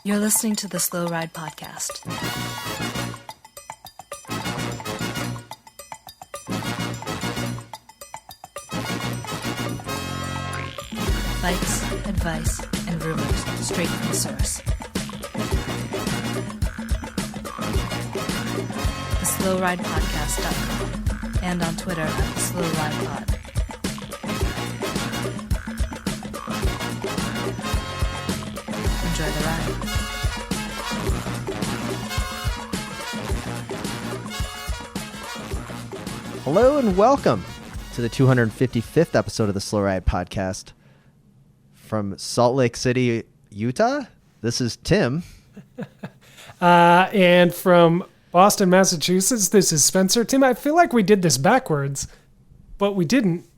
You're listening to the Slow Ride Podcast. Bikes, advice, and rumors straight from the source. TheSlowRidePodcast.com and on Twitter at TheSlowRidePod. Enjoy the ride. Hello and welcome to the 255th episode of the Slow Ride Podcast from Salt Lake City, Utah. This is Tim. And from Boston, Massachusetts, this is Spencer. Tim, I feel like we did this backwards, but we didn't.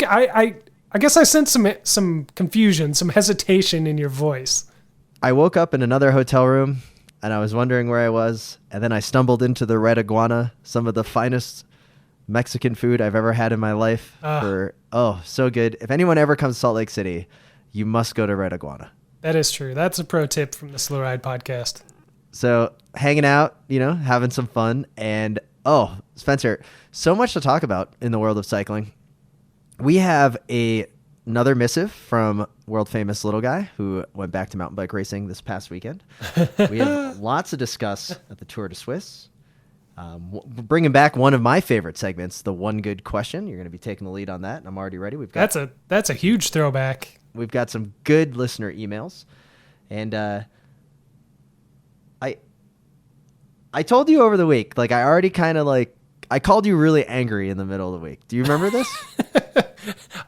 I guess I sensed some confusion, some hesitation in your voice. I woke up in another hotel room and I was wondering where I was, and then I stumbled into the Red Iguana, some of the finest Mexican food I've ever had in my life. So good. If anyone ever comes to Salt Lake City, you must go to Red Iguana. That is true. That's a pro tip from the Slow Ride Podcast. So hanging out, having some fun. And Spencer, so much to talk about in the world of cycling. We have another missive from world famous little guy who went back to mountain bike racing this past weekend. We have lots to discuss at the Tour de Suisse. Bringing back one of my favorite segments, the one good question. You're going to be taking the lead on that, and I'm already ready. That's a huge throwback. We've got some good listener emails, and I told you over the week, I already I called you really angry in the middle of the week. Do you remember this?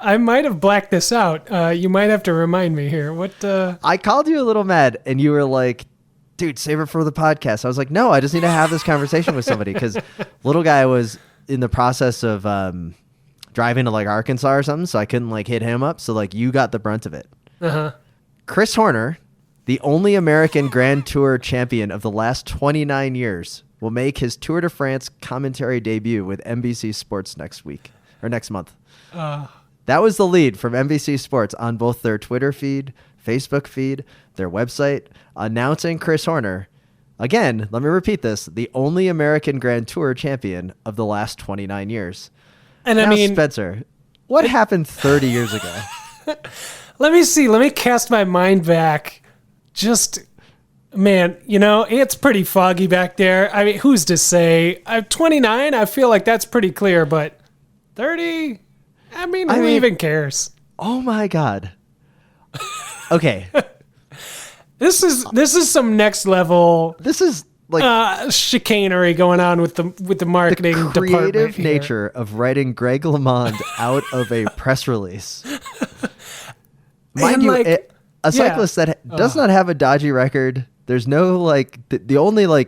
I might have blacked this out. You might have to remind me here. What? I called you a little mad, and you were like, dude, save it for the podcast. I was like, no, I just need to have this conversation with somebody, because little guy was in the process of driving to Arkansas or something, so I couldn't hit him up. So you got the brunt of it. Uh-huh. Chris Horner, the only American Grand Tour champion of the last 29 years, will make his Tour de France commentary debut with NBC Sports next month. That was the lead from NBC Sports on both their Twitter feed, Facebook feed, their website, announcing Chris Horner, again, let me repeat this, the only American Grand Tour champion of the last 29 years. And now, Spencer, what happened 30 years ago? Let me see. Let me cast my mind back. Man, it's pretty foggy back there. I mean, who's to say? 29, I feel like that's pretty clear, but 30, who even cares? Oh my God. Okay. This is some next level. This is chicanery going on with the marketing department. The creative nature of writing Greg LeMond out of a press release. Mind you, a cyclist that does not have a dodgy record. There's no the only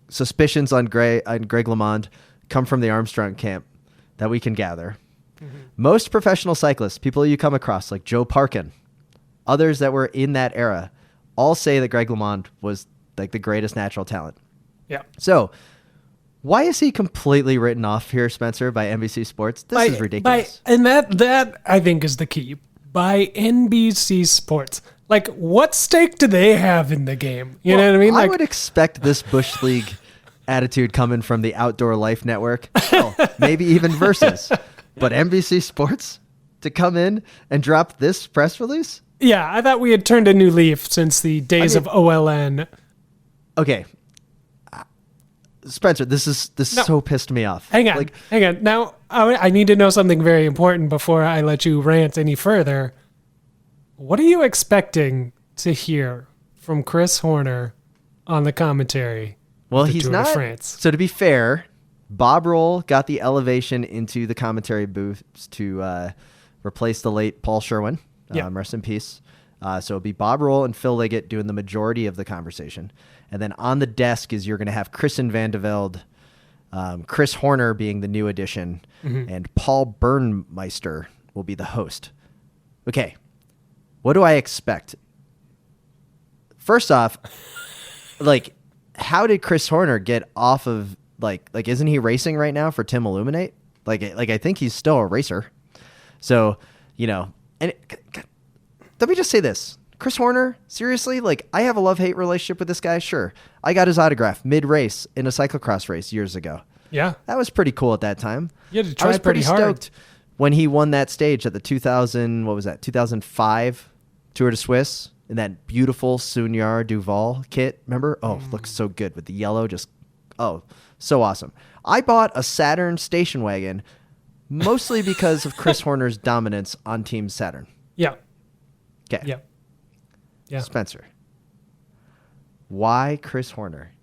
suspicions on Greg LeMond come from the Armstrong camp that we can gather. Mm-hmm. Most professional cyclists, people you come across like Joe Parkin, others that were in that era, all say that Greg LeMond was the greatest natural talent. Yeah. So why is he completely written off here, Spencer, by NBC Sports? This is ridiculous. And that I think is the key. By NBC Sports. What stake do they have in the game? You know what I mean? I would expect this Bush League attitude coming from the Outdoor Life Network. Maybe even Versus. But NBC Sports to come in and drop this press release? Yeah, I thought we had turned a new leaf since the days of OLN. Okay. Spencer, this so pissed me off. Hang on. Now, I need to know something very important before I let you rant any further. What are you expecting to hear from Chris Horner on the commentary? Well, he's Tour not. De France? So to be fair, Bob Roll got the elevation into the commentary booth to replace the late Paul Sherwin. Rest in peace. So it'll be Bob Roll and Phil Liggett doing the majority of the conversation. And then on the desk you're going to have Kristen Van de Velde, Chris Horner being the new addition, and Paul Burnmeister will be the host. Okay, what do I expect? First off, how did Chris Horner get off of isn't he racing right now for Tim Illuminate? I think he's still a racer. So, and let me just say this. Chris Horner, seriously, like I have a love-hate relationship with this guy. Sure. I got his autograph mid-race in a cyclocross race years ago. Yeah. That was pretty cool at that time. You had to try I was pretty hard. stoked when he won that stage at the 2005 Tour de Suisse in that beautiful Sunyar Duval kit. Remember? Oh, looks so good with the yellow. So awesome. I bought a Saturn station wagon mostly because of Chris Horner's dominance on Team Saturn. Yeah. Okay. Yeah. Yeah. Spencer, why Chris Horner?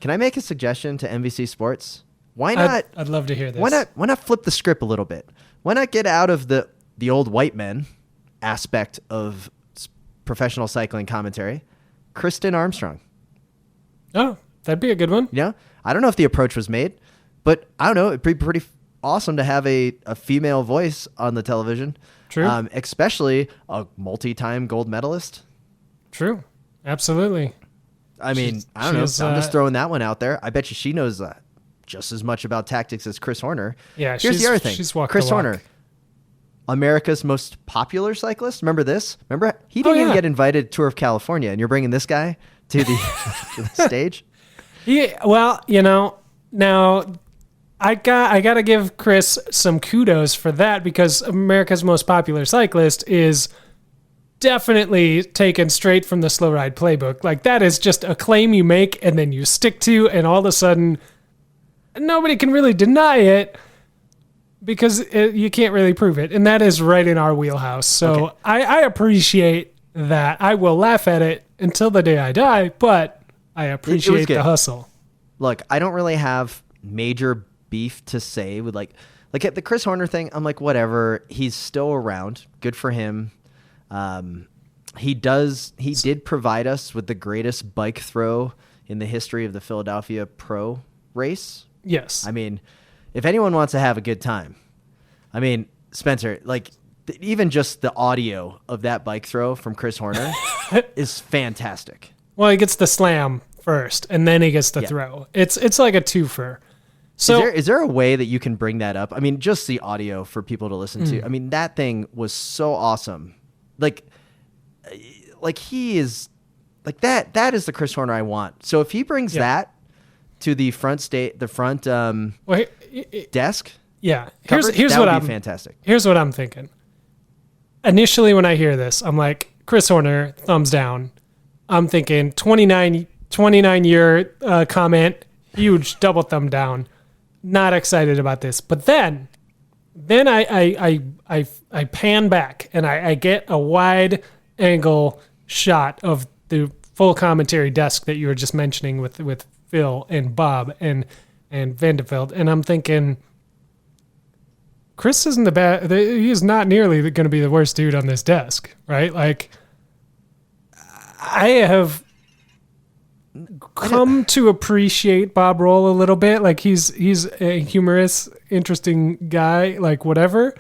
Can I make a suggestion to NBC Sports? Why not? I'd love to hear this. Why not flip the script a little bit? Why not get out of the old white men aspect of professional cycling commentary? Kristen Armstrong. Oh, that'd be a good one. Yeah. I don't know if the approach was made, but I don't know. It'd be pretty awesome to have a female voice on the television. True. Especially a multi-time gold medalist. True. Absolutely. I mean, I don't know. I'm just throwing that one out there. I bet you she knows just as much about tactics as Chris Horner. Yeah. Here's the other thing. She's walked Chris the walk. Horner, America's most popular cyclist. Remember this? Remember he didn't even get invited to Tour of California, and you're bringing this guy to the, to the stage. Yeah. Well, now I got to give Chris some kudos for that, because America's most popular cyclist is definitely taken straight from the Slow Ride playbook. Like, that is just a claim you make and then you stick to, and all of a sudden nobody can really deny it because you can't really prove it. And that is right in our wheelhouse. So okay. I appreciate that. I will laugh at it until the day I die, but I appreciate the hustle. Look, I don't really have major beef to say with like at the Chris Horner thing. I'm like, whatever. He's still around. Good for him. He did provide us with the greatest bike throw in the history of the Philadelphia Pro race. Yes. I mean, if anyone wants to have a good time, I mean, Spencer, like even just the audio of that bike throw from Chris Horner is fantastic. Well, he gets the slam first and then he gets the throw. It's like a twofer. So is there a way that you can bring that up? I mean, just the audio for people to listen to. I mean, that thing was so awesome. Like he is like that. That is the Chris Horner I want. So if he brings that to the front desk, here's what I'm fantastic. Here's what I'm thinking. Initially, when I hear this, I'm like, Chris Horner, thumbs down. I'm thinking 29 year comment, huge double thumb down. Not excited about this. But then I pan back and I get a wide angle shot of the full commentary desk that you were just mentioning with Phil and Bob and Vandeveld, and I'm thinking, Chris isn't he is not nearly going to be the worst dude on this desk, right? Like, I have come to appreciate Bob Roll a little bit. Like, he's a humorous, interesting guy, like whatever.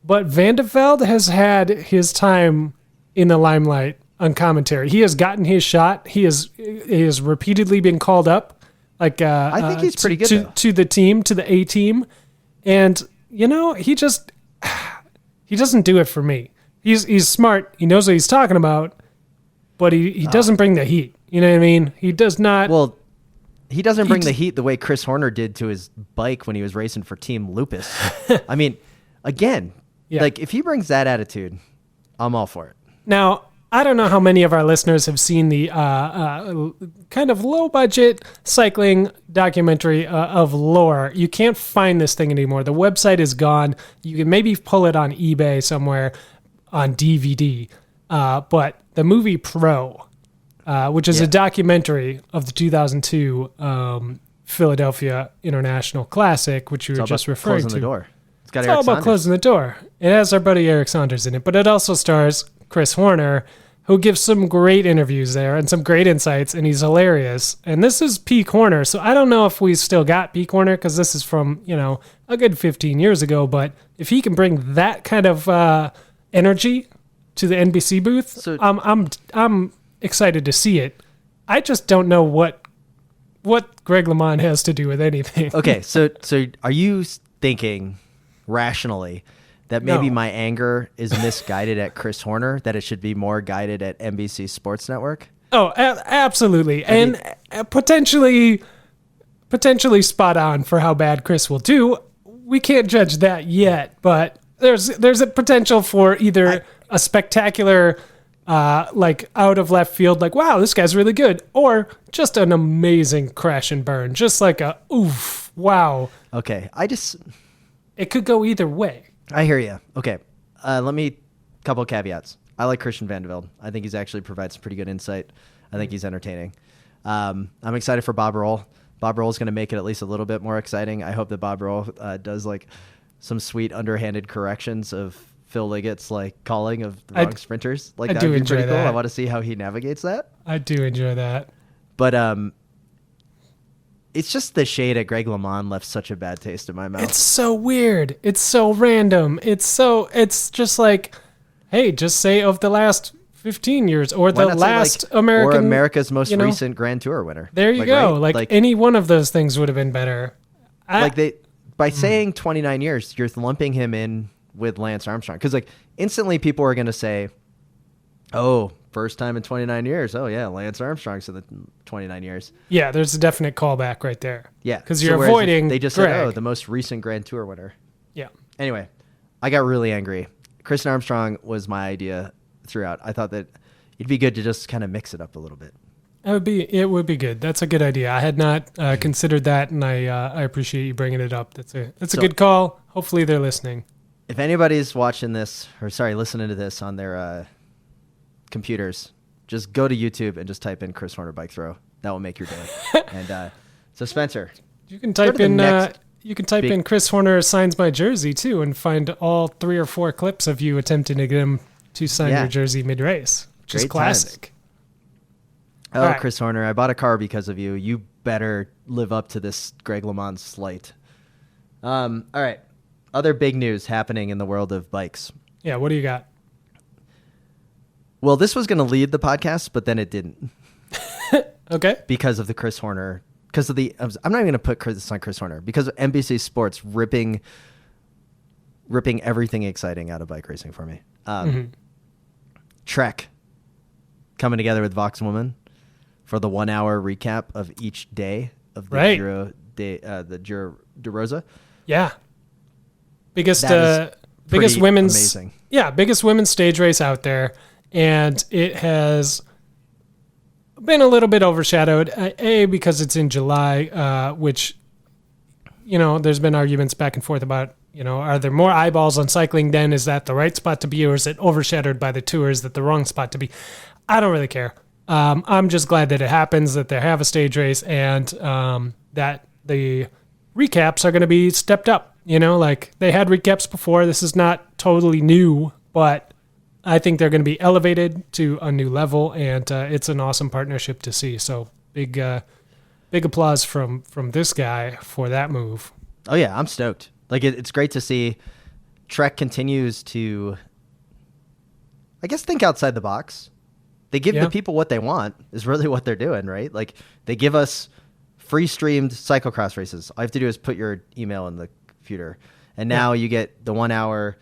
But Vandeveld has had his time in the limelight on commentary. He has gotten his shot. He has repeatedly been called up. Like, I think he's pretty good to the team, to the A team, and he doesn't do it for me. He's smart. He knows what he's talking about, but he doesn't bring the heat. You know what I mean? He does not. Well, he doesn't bring the heat the way Chris Horner did to his bike when he was racing for Team Lupus. I mean, again, like if he brings that attitude, I'm all for it. Now, I don't know how many of our listeners have seen the kind of low-budget cycling documentary of Lore. You can't find this thing anymore. The website is gone. You can maybe pull it on eBay somewhere on DVD. But the movie Pro, which is a documentary of the 2002 Philadelphia International Classic, which you were just referring to. Closing the door. It's all about closing the door. It has our buddy Eric Saunders in it, but it also stars Chris Horner, who gives some great interviews there and some great insights, and he's hilarious. And this is peak Horner, so I don't know if we still got peak Horner, because this is from, a good 15 years ago, but if he can bring that kind of energy to the NBC booth, so, I'm excited to see it. I just don't know what Greg LeMond has to do with anything. Okay, so are you thinking rationally that maybe my anger is misguided at Chris Horner, that it should be more guided at NBC Sports Network? Oh, absolutely. And potentially spot on for how bad Chris will do. We can't judge that yet, but there's a potential for either a spectacular, like out of left field, like, wow, this guy's really good, or just an amazing crash and burn, just like a oof, wow. Okay, it could go either way. I hear you. Okay, couple caveats. I like Christian Vandevelde. I think he's actually provides some pretty good insight. I think he's entertaining. I'm excited for Bob Roll. Bob Roll is going to make it at least a little bit more exciting. I hope that Bob Roll does like some sweet underhanded corrections of Phil Liggett's like calling of the wrong sprinters. Like that would be pretty cool. I want to see how he navigates that. I do enjoy that. But it's just the shade at Greg LeMond left such a bad taste in my mouth. It's so weird. It's so random. It's just like, hey, just say of the last 15 years or the last American, or America's most recent Grand Tour winner. There you go. Right? Like any one of those things would have been better. By saying 29 years, you're lumping him in with Lance Armstrong. Because like instantly people are going to say, oh, first time in 29 years. Oh yeah, Lance Armstrong said the 29 years. Yeah, there's a definite callback right there. Yeah. Because you're avoiding they just Greg. said, oh, the most recent Grand Tour winner. Yeah. Anyway, I got really angry. Kristen Armstrong was my idea throughout. I thought that it'd be good to just kind of mix it up a little bit. It would be good. That's a good idea. I had not considered that, and I appreciate you bringing it up. That's a good call. Hopefully they're listening. If anybody's watching this, listening to this on their computers, just go to YouTube and just type in Chris Horner bike throw. That will make your day. And so Spencer, you can type in Chris Horner signs my jersey too, and find all 3 or 4 clips of you attempting to get him to sign your jersey mid-race, which is classic. Times. Oh, right. Chris Horner, I bought a car because of you. You better live up to this Greg LeMond slight. All right. Other big news happening in the world of bikes. Yeah, what do you got? Well, this was going to lead the podcast, but then it didn't. Okay. Because of the Chris Horner. I'm not even going to put this on Chris Horner. Because of NBC Sports ripping everything exciting out of bike racing for me. Trek coming together with Vox Woman for the 1 hour recap of each day of the Giro de Rosa. Yeah. Biggest women's amazing. Yeah, biggest women's stage race out there, and it has been a little bit overshadowed. Because it's in July, which there's been arguments back and forth about are there more eyeballs on cycling then? Is that the right spot to be, or is it overshadowed by the tour? Is that the wrong spot to be? I don't really care. I'm just glad that it happens, that they have a stage race, and that the recaps are going to be stepped up. Like they had recaps before. This is not totally new, but I think they're going to be elevated to a new level, and it's an awesome partnership to see. So big applause from this guy for that move. Oh yeah, I'm stoked. Like it's great to see Trek continues to, I guess, think outside the box. They give the people what they want is really what they're doing, right? Like they give us free streamed cyclocross races. All you have to do is put your email in the computer. And now you get the 1 hour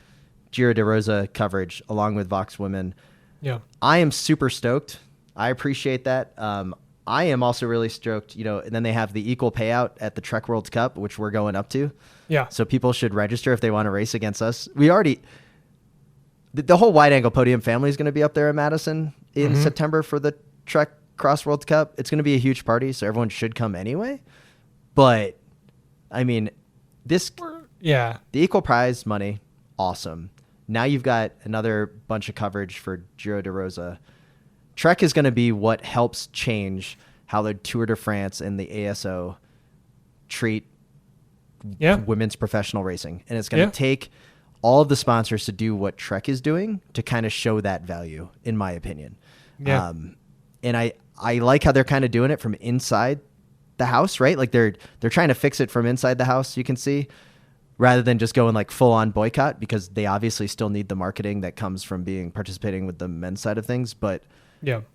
Giro de Rosa coverage along with Vox Women. Yeah. I am super stoked. I appreciate that. I am also really stoked, and then they have the equal payout at the Trek World Cup, which we're going up to. Yeah. So people should register if they want to race against us. The whole wide angle podium family is going to be up there in Madison in September for the Trek Cross World Cup. It's going to be a huge party, so everyone should come anyway. But I mean, the equal prize money, awesome. Now you've got another bunch of coverage for Giro de Rosa. Trek is going to be what helps change how the Tour de France and the ASO treat women's professional racing. And it's going to take all of the sponsors to do what Trek is doing to kind of show that value, in my opinion. Yeah. And I like how they're kind of doing it from inside the house, right? Like they're trying to fix it from inside the house, you can see, rather than just going like full on boycott, because they obviously still need the marketing that comes from participating with the men's side of things. But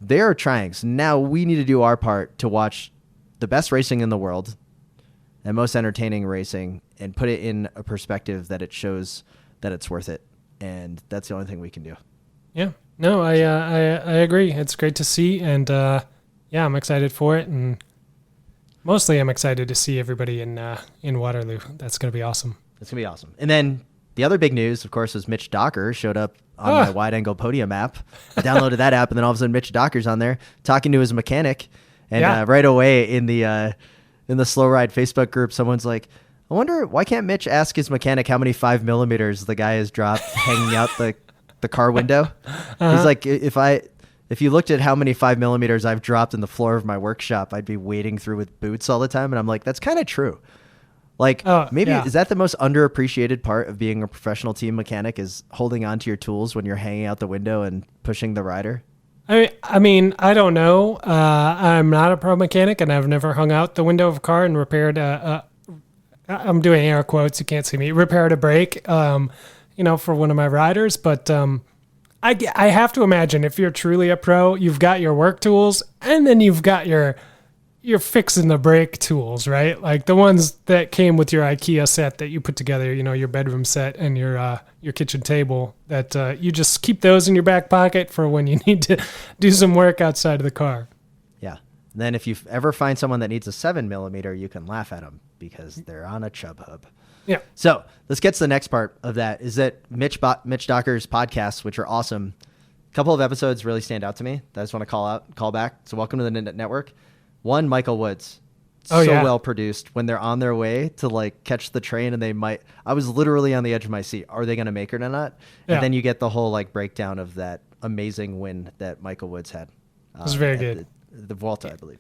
they're trying. So now we need to do our part to watch the best racing in the world and most entertaining racing and put it in a perspective that it shows then it's worth it. And that's the only thing we can do. Yeah. No, I agree. It's great to see, and I'm excited for it, and mostly I'm excited to see everybody in Waterloo. That's going to be awesome. It's going to be awesome. And then the other big news, of course, was Mitch Docker showed up on my wide angle podium app. I downloaded that app, and then all of a sudden Mitch Docker's on there talking to his mechanic, and right away in the Slow Ride Facebook group, someone's like, I wonder why can't Mitch ask his mechanic how many 5mm the guy has dropped hanging out the car window. He's like, if you looked at how many 5mm I've dropped in the floor of my workshop, I'd be wading through with boots all the time. And I'm like, that's kind of true. Like, is that the most underappreciated part of being a professional team mechanic, is holding onto your tools when you're hanging out the window and pushing the rider? I mean, I don't know. I'm not a pro mechanic, and I've never hung out the window of a car and repaired I'm doing air quotes. You can't see me. Repaired a brake, for one of my riders. But I have to imagine, if you're truly a pro, you've got your work tools, and then you've got your fixing the brake tools, right? Like the ones that came with your IKEA set that you put together, your bedroom set and your kitchen table, that you just keep those in your back pocket for when you need to do some work outside of the car. Yeah. And then if you ever find someone that needs a 7mm, you can laugh at them because they're on a Chub Hub. Yeah. So let's get to the next part of that, is that Mitch Docker's podcasts, which are awesome. A couple of episodes really stand out to me that I just want to call back. So welcome to the network. One, Michael Woods. Well produced when they're on their way to like catch the train, and I was literally on the edge of my seat. Are they going to make it or not? Yeah. And then you get the whole like breakdown of that amazing win that Michael Woods had. It was very good. The Vuelta, I believe.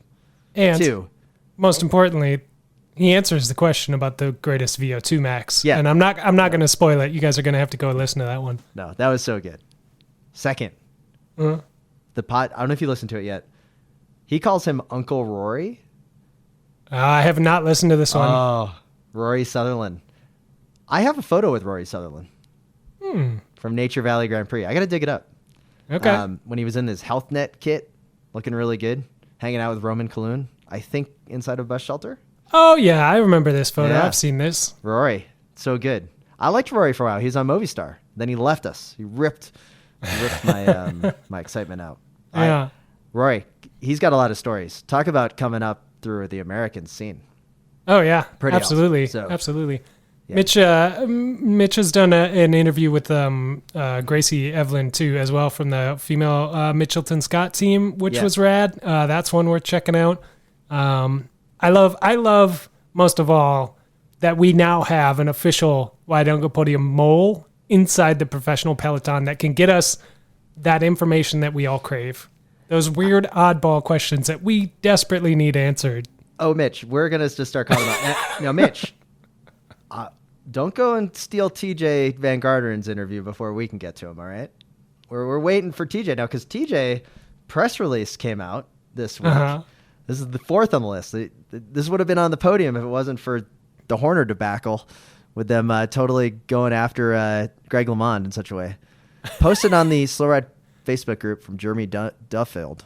And two, most importantly, he answers the question about the greatest VO2 max. Yeah. And I'm not going to spoil it. You guys are going to have to go listen to that one. No, that was so good. Second, I don't know if you listened to it yet. He calls him Uncle Rory. I have not listened to this one. Oh, Rory Sutherland. I have a photo with Rory Sutherland from Nature Valley Grand Prix. I got to dig it up. Okay. When he was in his Health Net kit, looking really good, hanging out with Roman Kalun, I think inside of a bus shelter. Oh, yeah. I remember this photo. Yeah. I've seen this. Rory. So good. I liked Rory for a while. He was on Movistar. Then he left us. He ripped my my excitement out. Yeah. Rory, he's got a lot of stories. Talk about coming up through the American scene. Oh, yeah. Pretty absolutely. awesome. So, absolutely. yeah. Mitch has done an interview with Gracie Evelyn, too, as well, from the female Mitchelton Scott team, which was rad. That's one worth checking out. I love most of all that we now have an official Wide Angle Podium mole inside the professional peloton that can get us that information that we all crave. Those weird oddball questions that we desperately need answered. Oh, Mitch, we're going to just start calling out. Now, Mitch, don't go and steal TJ Van Garderen's interview before we can get to him, all right? We're waiting for TJ now, because TJ press release came out this week. This is the fourth on the list. This would have been on the podium if it wasn't for the Horner debacle with them totally going after Greg LeMond in such a way. Posted on the Slow Ride Facebook group from Jeremy Duffield.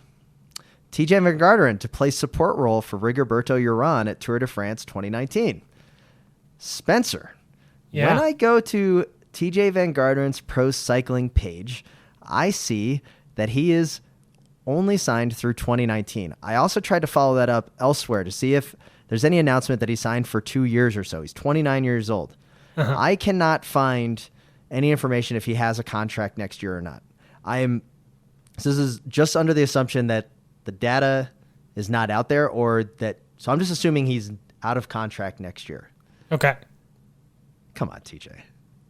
TJ Van Garderen to play support role for Rigoberto Urán at Tour de France 2019. Spencer, when I go to TJ Van Garderen's pro cycling page, I see that he is only signed through 2019. I also tried to follow that up elsewhere to see if there's any announcement that he signed for 2 years or so. He's 29 years old. I cannot find any information if he has a contract next year or not. This is just under the assumption that the data is not out there, so I'm just assuming he's out of contract next year. Okay. Come on, TJ.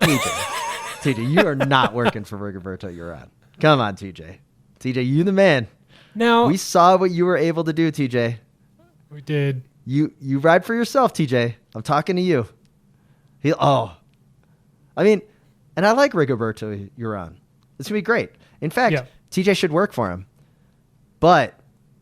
TJ, you are not working for Rigoberto Urán. Come on, TJ. TJ, you the man. Now we saw what you were able to do, TJ. We did. You ride for yourself, TJ. I'm talking to you. And I like Rigoberto Urán. This would be great. In fact, TJ should work for him. But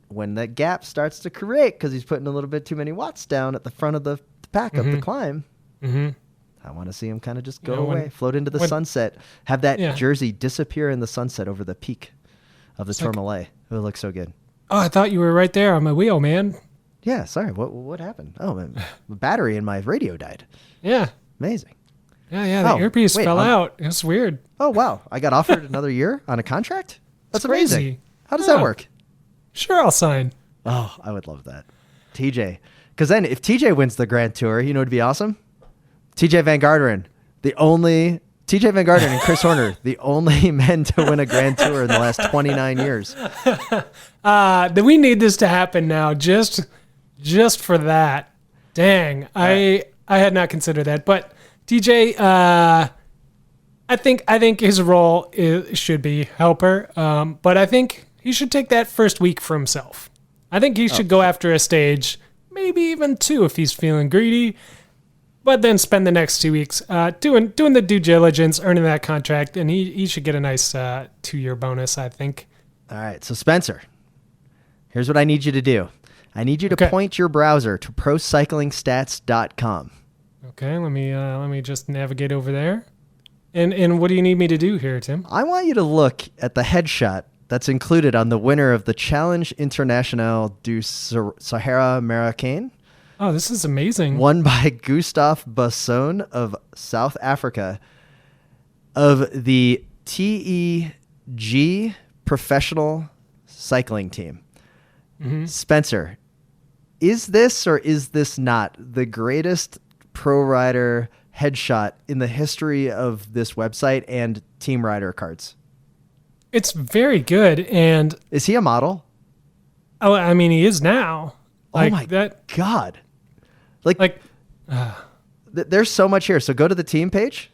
when that gap starts to create, because he's putting a little bit too many watts down at the front of the pack up the climb, I want to see him kind of just go away, float into the sunset, have that jersey disappear in the sunset over the peak of the Tourmalet. It would look so good. Oh, I thought you were right there on my wheel, man. Yeah, sorry. What happened? Oh, the battery in my radio died. Yeah. Amazing. Yeah, the earpiece fell out. It's weird. Oh, wow. I got offered another year on a contract? That's amazing. Crazy. How does that work? Sure, I'll sign. Oh, I would love that. TJ. Because then if TJ wins the Grand Tour, you know what would be awesome? TJ Van Garderen. TJ Van Garderen and Chris Horner, the only men to win a Grand Tour in the last 29 years. Then we need this to happen now, just for that. Dang, I had not considered that. But TJ, I think his role should be helper. But I think he should take that first week for himself. I think he should go after a stage, maybe even 2 if he's feeling greedy. But then spend the next 2 weeks doing the due diligence, earning that contract, and he should get a nice 2-year bonus, I think. All right, so Spencer, here's what I need you to do. I need you to point your browser to procyclingstats.com. Okay, let me just navigate over there. And what do you need me to do here, Tim? I want you to look at the headshot that's included on the winner of the Challenge International du Sahara Marocain. Oh, this is amazing. Won by Gustave Basson of South Africa of the TEG Professional Cycling Team. Mm-hmm. Spencer, is this or is this not the greatest pro rider headshot in the history of this website and team rider cards? It's very good. And is he a model? Oh, I mean, he is now. Like, oh my God. There's so much here. So go to the team page.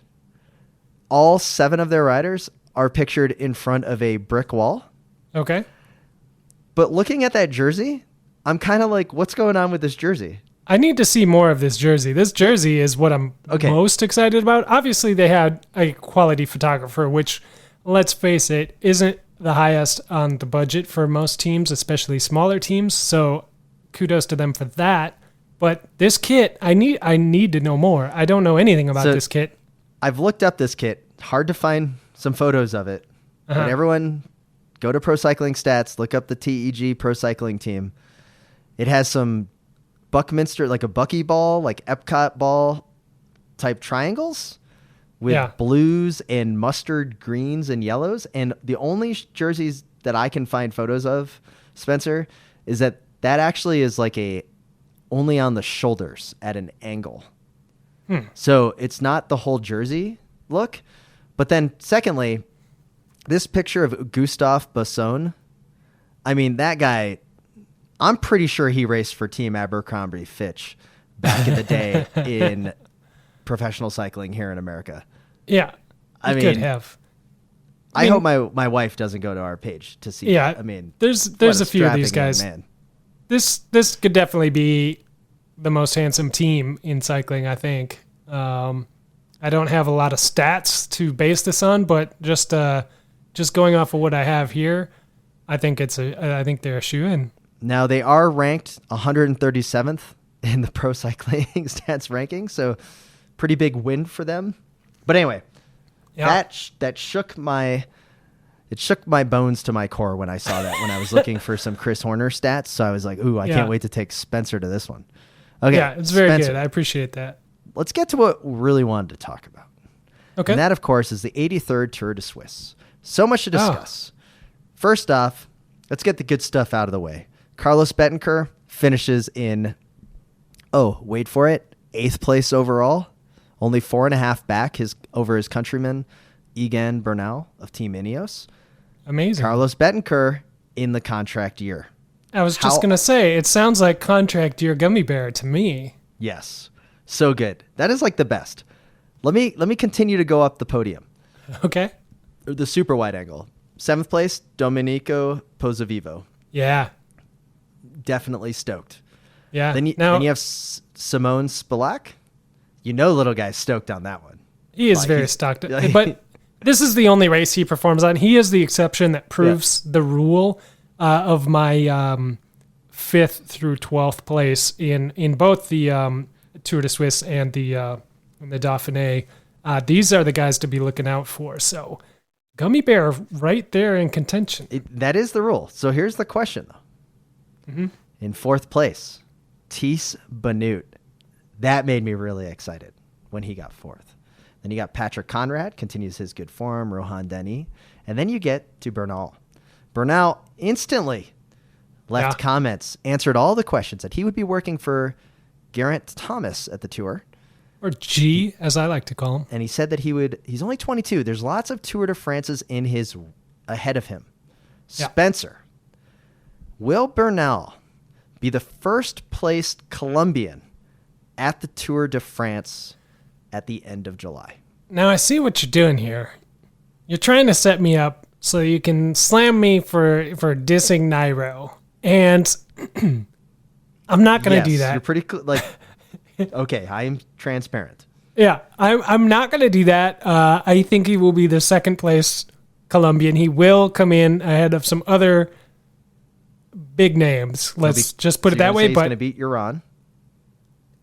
All 7 of their riders are pictured in front of a brick wall. Okay. But looking at that jersey, I'm kind of like, what's going on with this jersey? I need to see more of this jersey. This jersey is what I'm most excited about. Obviously, they had a quality photographer, which, let's face it, isn't the highest on the budget for most teams, especially smaller teams. So kudos to them for that. But this kit, I need to know more. I don't know anything about this kit. I've looked up this kit. Hard to find some photos of it. But everyone, go to Pro Cycling Stats, look up the TEG Pro Cycling Team. It has some Buckminster, like a buckyball, like Epcot ball type triangles with blues and mustard greens and yellows. And the only jerseys that I can find photos of, Spencer, is that actually is like only on the shoulders at an angle. So it's not the whole jersey look. But then secondly, this picture of Gustave Basson, I mean, that guy, I'm pretty sure he raced for Team Abercrombie Fitch back in the day in professional cycling here in America. Yeah, I mean, could have. I hope my wife doesn't go to our page to see. Yeah, I mean, there's a few of these guys. Man. This could definitely be the most handsome team in cycling, I think. I don't have a lot of stats to base this on, but just going off of what I have here, I think they're a shoe-in. Now they are ranked 137th in the Pro Cycling Stats ranking, so pretty big win for them. But anyway, that shook my bones to my core when I saw that, when I was looking for some Chris Horner stats. So I was like, ooh, I can't wait to take Spencer to this one. Okay. Yeah, it's very good. I appreciate that. Let's get to what we really wanted to talk about. Okay. And that, of course, is the 83rd Tour de Suisse. So much to discuss. First off, let's get the good stuff out of the way. Carlos Betancourt finishes in, wait for it, 8th place overall. Only 4.5 back over his countryman, Egan Bernal of Team Ineos. Amazing. Carlos Betancourt in the contract year. I was just going to say, it sounds like contract year gummy bear to me. Yes. So good. That is like the best. Let me continue to go up the podium. Okay. The super wide angle. 7th place, Domenico Pozzovivo. Yeah. Definitely stoked. Yeah. Then you have Simone Spilak. You know, little guy's stoked on that one. He is very stoked. But this is the only race he performs on. He is the exception that proves the rule of my 5th through 12th place in both the Tour de Suisse and the Dauphiné. These are the guys to be looking out for. So Gummy Bear right there in contention. That is the rule. So here's the question, though. Mm-hmm. In 4th place, Thies Benoot. That made me really excited when he got 4th. Then you got Patrick Conrad, continues his good form, Rohan Denny. And then you get to Bernal. Bernal instantly left comments, answered all the questions that he would be working for Geraint Thomas at the Tour. Or G, as I like to call him. And he said that he's only 22. There's lots of Tour de France's ahead of him. Yeah. Spencer, will Bernal be the first placed Colombian at the Tour de France at the end of July? Now I see what you're doing here. You're trying to set me up so you can slam me for dissing Nairo. And I'm not going to do that. You're pretty okay, I'm transparent. Yeah, I'm not going to do that. I think he will be the second place Colombian. He will come in ahead of some other big names. Let's just put it that way. He's going to beat Uran.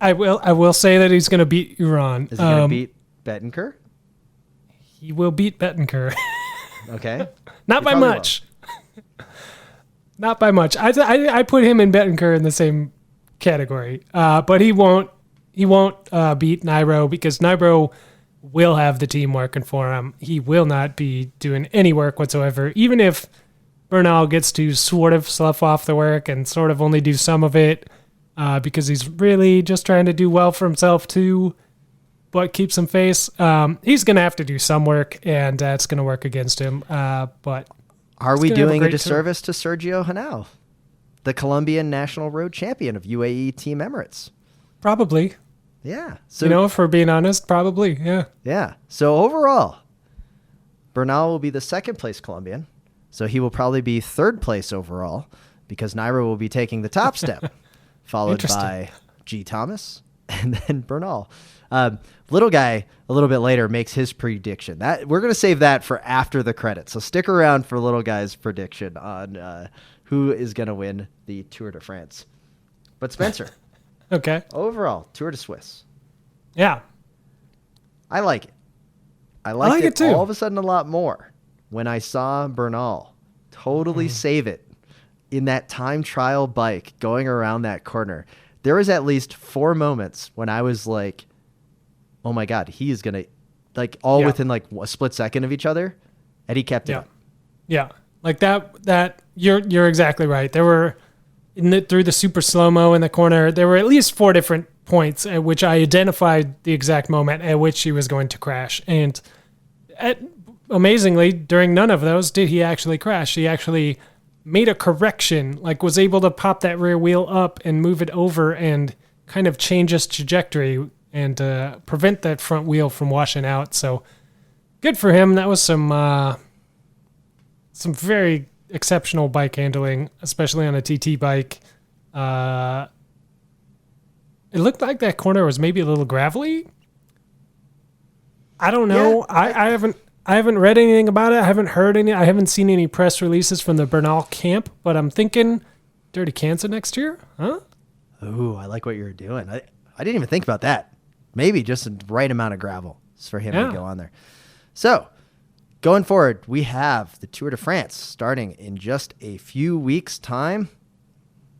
I will say that he's going to beat Uran. Is he going to beat Bettencourt? He will beat Bettencourt. Okay. Not by much. Not by much. I put him and Bettencourt in the same category. But he won't beat Nairo because Nairo will have the team working for him. He will not be doing any work whatsoever. Even if Bernal gets to sort of slough off the work and sort of only do some of it because he's really just trying to do well for himself too, but keep some face. He's going to have to do some work, and it's going to work against him. But are we doing a disservice to Sergio Henao, the Colombian national road champion of UAE Team Emirates? Probably. Yeah. So, if we're being honest, probably. Yeah. Yeah. So overall, Bernal will be the second place Colombian. So he will probably be third place overall because Nairo will be taking the top step, followed by G. Thomas and then Bernal. Little guy a little bit later makes his prediction. That we're going to save that for after the credits. So stick around for little guy's prediction on who is going to win the Tour de France. But Spencer, okay. Overall, Tour de Suisse. Yeah, I like it. I like it too. All of a sudden a lot more when I saw Bernal totally save it in that time trial bike going around that corner. There was at least 4 moments when I was like, oh my God, he is going to within like a split second of each other. And he kept it up. Yeah. Like that you're exactly right. There were through the super slow-mo in the corner, there were at least 4 different points at which I identified the exact moment at which he was going to crash. And amazingly, during none of those did he actually crash. He actually made a correction, like was able to pop that rear wheel up and move it over and kind of change its trajectory and prevent that front wheel from washing out. So good for him. That was some very exceptional bike handling, especially on a TT bike. It looked like that corner was maybe a little gravelly. I don't know. Yeah, I haven't read anything about it. I haven't heard any. I haven't seen any press releases from the Bernal camp, but I'm thinking Dirty Kansas next year, huh? Ooh, I like what you're doing. I didn't even think about that. Maybe just the right amount of gravel for him to go on there. So, going forward, we have the Tour de France starting in just a few weeks' time.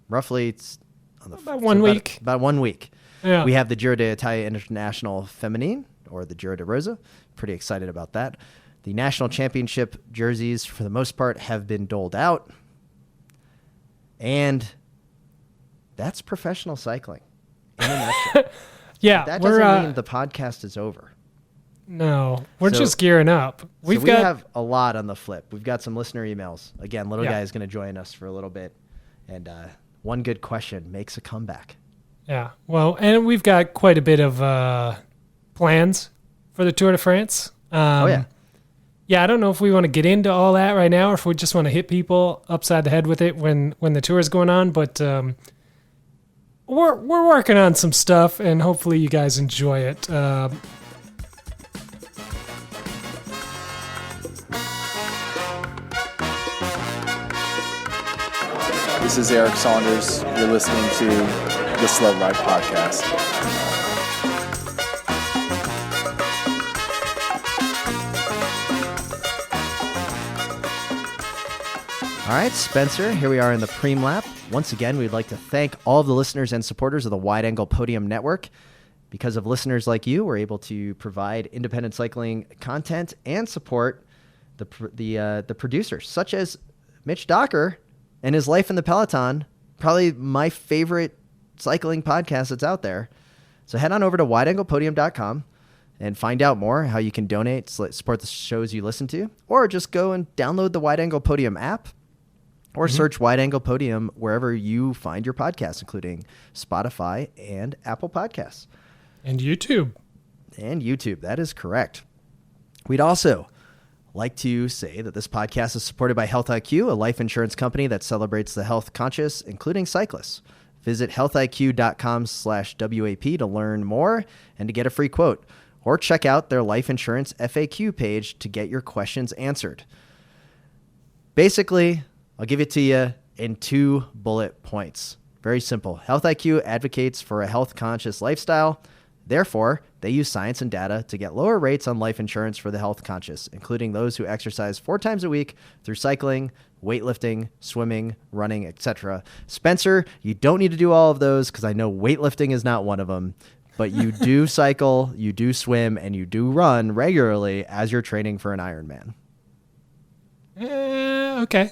Roughly, it's about 1 week. About 1 week. Yeah. We have the Giro d'Italia International Feminine, or the Giro de Rosa. Pretty excited about that. The national championship jerseys, for the most part, have been doled out. And that's professional cycling in a nutshell. Yeah. That doesn't mean the podcast is over. No, we're just gearing up. We have a lot on the flip. We've got some listener emails. Again, little guy is going to join us for a little bit. And one good question makes a comeback. Yeah. Well, and we've got quite a bit of plans for the Tour de France. Yeah, I don't know if we want to get into all that right now or if we just want to hit people upside the head with it when the tour is going on. But we're working on some stuff, and hopefully you guys enjoy it. This is Eric Saunders. You're listening to the Slow Ride Podcast. All right, Spencer, here we are in the Preem Lap. Once again, we'd like to thank all of the listeners and supporters of the Wide Angle Podium Network. Because of listeners like you, we're able to provide independent cycling content and support the producers, such as Mitch Docker and his Life in the Peloton, probably my favorite cycling podcast that's out there. So head on over to wideanglepodium.com and find out more how you can donate, support the shows you listen to, or just go and download the Wide Angle Podium app, or search Wide Angle Podium wherever you find your podcasts, including Spotify and Apple Podcasts. And YouTube. That is correct. We'd also like to say that this podcast is supported by Health IQ, a life insurance company that celebrates the health conscious, including cyclists. Visit healthiq.com/WAP to learn more and to get a free quote, or check out their life insurance FAQ page to get your questions answered. Basically, I'll give it to you in 2 bullet points. Very simple. Health IQ advocates for a health conscious lifestyle. Therefore, they use science and data to get lower rates on life insurance for the health conscious, including those who exercise 4 times a week through cycling, weightlifting, swimming, running, etc. Spencer, you don't need to do all of those because I know weightlifting is not one of them, but you do cycle, you do swim, and you do run regularly as you're training for an Ironman. Okay.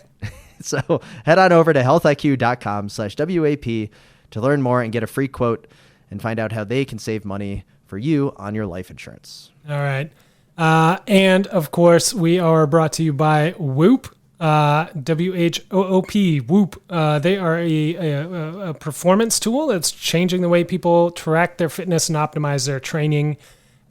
So head on over to healthiq.com/WAP to learn more and get a free quote and find out how they can save money for you on your life insurance. All right. And of course, we are brought to you by Whoop, WHOOP, Whoop. They are a performance tool that's changing the way people track their fitness and optimize their training.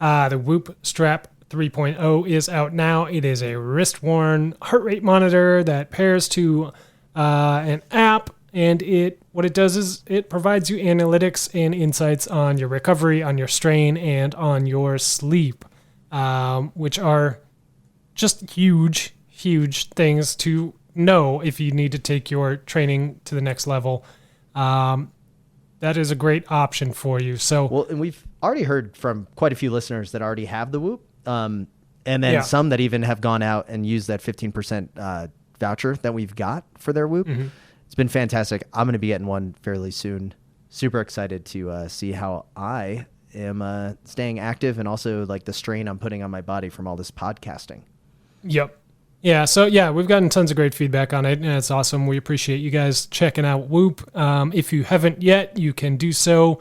The Whoop Strap 3.0 is out now. It is a wrist-worn heart rate monitor that pairs to an app. And what it does is it provides you analytics and insights on your recovery, on your strain, and on your sleep, which are just huge things to know if you need to take your training to the next level. That is a great option for you. So, well, and we've already heard from quite a few listeners that already have the Whoop, and then some that even have gone out and used that 15% voucher that we've got for their Whoop. Mm-hmm. It's been fantastic. I'm going to be getting one fairly soon. Super excited to see how I am staying active and also like the strain I'm putting on my body from all this podcasting. Yep. Yeah. So we've gotten tons of great feedback on it, and it's awesome. We appreciate you guys checking out Whoop. If you haven't yet, you can do so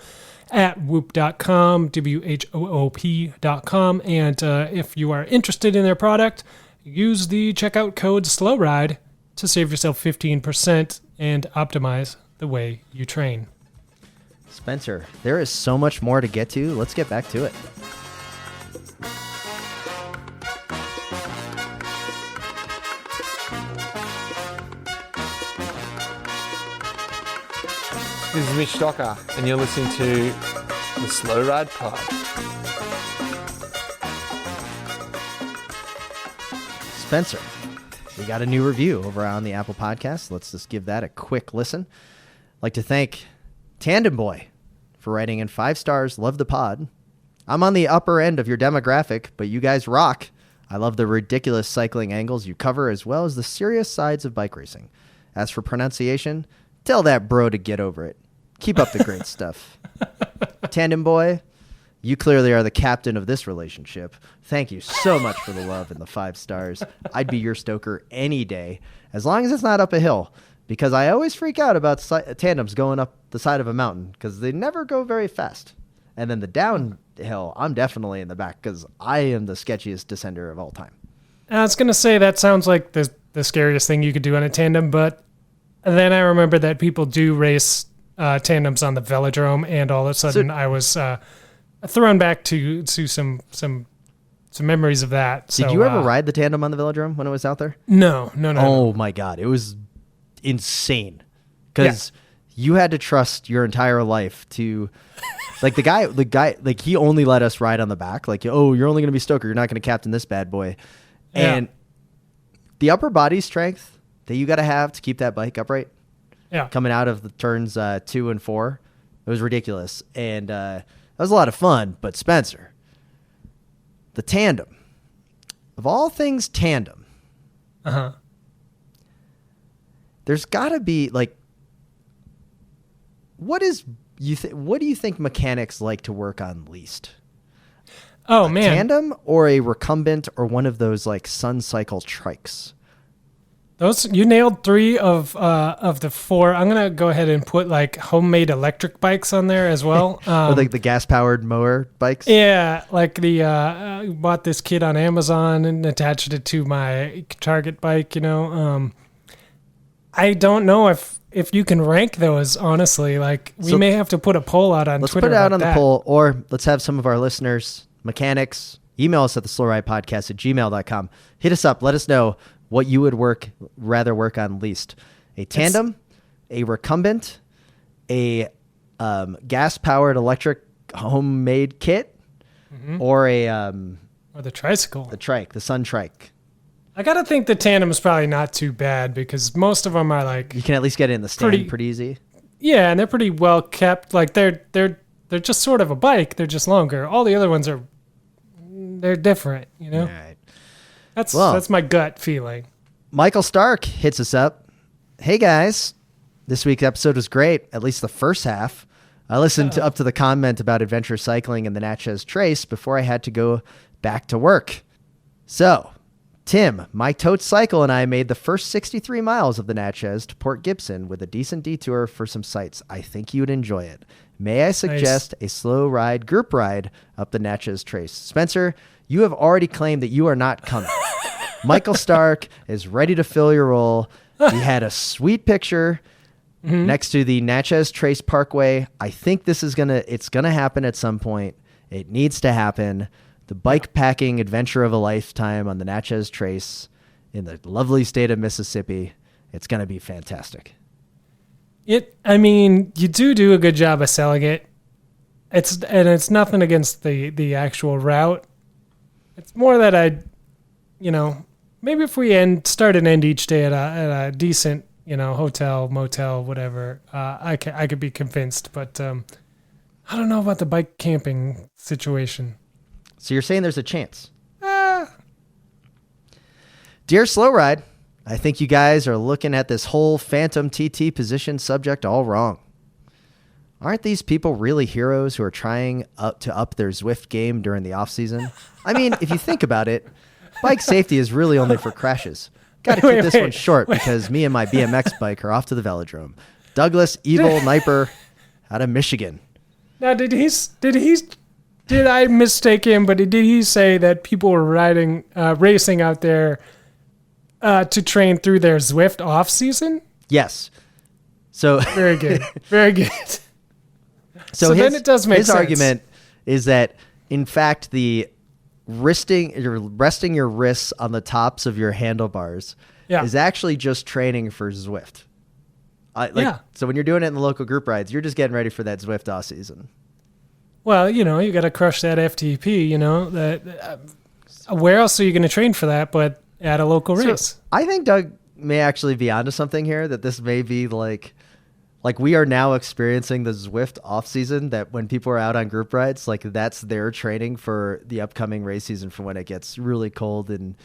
at whoop.com, WHOOP.com. And if you are interested in their product, use the checkout code SLOWRIDE to save yourself 15% and optimize the way you train. Spencer, there is so much more to get to. Let's get back to it. This is Mitch Docker, and you're listening to the Slow Ride Pod. Spencer, we got a new review over on the Apple Podcast. Let's just give that a quick listen. I'd like to thank Tandem Boy for writing in 5 stars. Love the pod. I'm on the upper end of your demographic, but you guys rock. I love the ridiculous cycling angles you cover as well as the serious sides of bike racing. As for pronunciation, tell that bro to get over it. Keep up the great stuff. Tandem Boy, you clearly are the captain of this relationship. Thank you so much for the love and the 5 stars. I'd be your stoker any day, as long as it's not up a hill, because I always freak out about tandems going up the side of a mountain because they never go very fast. And then the downhill, I'm definitely in the back because I am the sketchiest descender of all time. I was going to say that sounds like the scariest thing you could do on a tandem, but then I remember that people do race tandems on the velodrome, and all of a sudden I was thrown back to some memories of that. Did you ever ride the tandem on the velodrome when it was out there? No. Oh my God. It was insane because you had to trust your entire life to like the guy, like he only let us ride on the back. Like, oh, you're only going to be stoker. You're not going to captain this bad boy. And the upper body strength that you got to have to keep that bike upright. Yeah. Coming out of the turns 2 and 4. It was ridiculous. And that was a lot of fun. But Spencer, the tandem, of all things tandem, there's got to be like, what is what do you think mechanics like to work on least? Oh, a man. Tandem or a recumbent or one of those like Sun Cycle trikes? You nailed 3 of the 4. I'm gonna go ahead and put like homemade electric bikes on there as well. Or like the gas powered mower bikes? Yeah, like the bought this kit on Amazon and attached it to my Target bike. I don't know if you can rank those, honestly. Like we may have to put a poll out on Let's Twitter. put it out on that. the poll, or let's have some of our listeners, mechanics, email us at theslowridepodcast@gmail.com. Hit us up. Let us know what you would rather work on least. A tandem, a recumbent, a gas-powered electric homemade kit, or Or the tricycle. the trike, the Sun Trike. I gotta think the tandem is probably not too bad because most of them are like, You can at least get it in the stand pretty easy. yeah, and they're pretty well kept. Like they're just sort of a bike. They're just longer. All the other ones they're different. All right. That's my gut feeling. Michael Stark hits us up. Hey guys, this week's episode was great, at least the first half. I listened up to the comment about adventure cycling and the Natchez Trace before I had to go back to work. So, Tim, my tote cycle and I made the first 63 miles of the Natchez to Port Gibson with a decent detour for some sights. I think you'd enjoy it. May I suggest a slow ride, group ride up the Natchez Trace? Spencer, you have already claimed that you are not coming. Michael Stark is ready to fill your role. He had a sweet picture next to the Natchez Trace Parkway. I think it's gonna happen at some point. It needs to happen. The bike packing adventure of a lifetime on the Natchez Trace in the lovely state of Mississippi. It's gonna be fantastic. You do a good job of selling it. It's nothing against the actual route. It's more that maybe if we start and end each day at a decent, hotel, motel, whatever, I could be convinced. But I don't know about the bike camping situation. So you're saying there's a chance? Dear Slow Ride, I think you guys are looking at this whole Phantom TT position subject all wrong. Aren't these people really heroes who are trying to up their Zwift game during the off season? I mean, if you think about it, bike safety is really only for crashes. Got to keep this one short because me and my BMX bike are off to the velodrome. Douglas Evil Niper out of Michigan. Now, did I mistake him? But did he say that people were racing out there to train through their Zwift off season? Yes. So very good, very good. So then it does make sense. His argument is that, in fact, the resting your wrists on the tops of your handlebars is actually just training for Zwift. So when you're doing it in the local group rides, you're just getting ready for that Zwift off season. Well, you got to crush that FTP. Where else are you going to train for that but at a local race? I think Doug may actually be onto something here. That this may be like we are now experiencing the Zwift off season. That when people are out on group rides, like that's their training for the upcoming race season for when it gets really cold and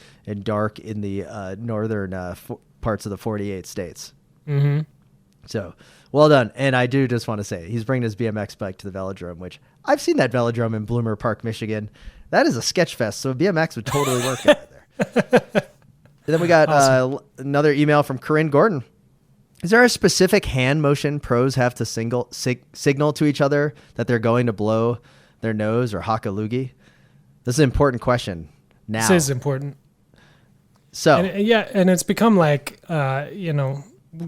dark in the northern parts of the 48 states. Mm-hmm. So well done. And I do just want to say he's bringing his BMX bike to the velodrome, which I've seen that velodrome in Bloomer Park, Michigan. That is a sketch fest. So a BMX would totally work out there. And then we got another email from Corinne Gordon. Is there a specific hand motion pros have to signal to each other that they're going to blow their nose or hock a loogie? This is an important question now. This is important. So and it's become like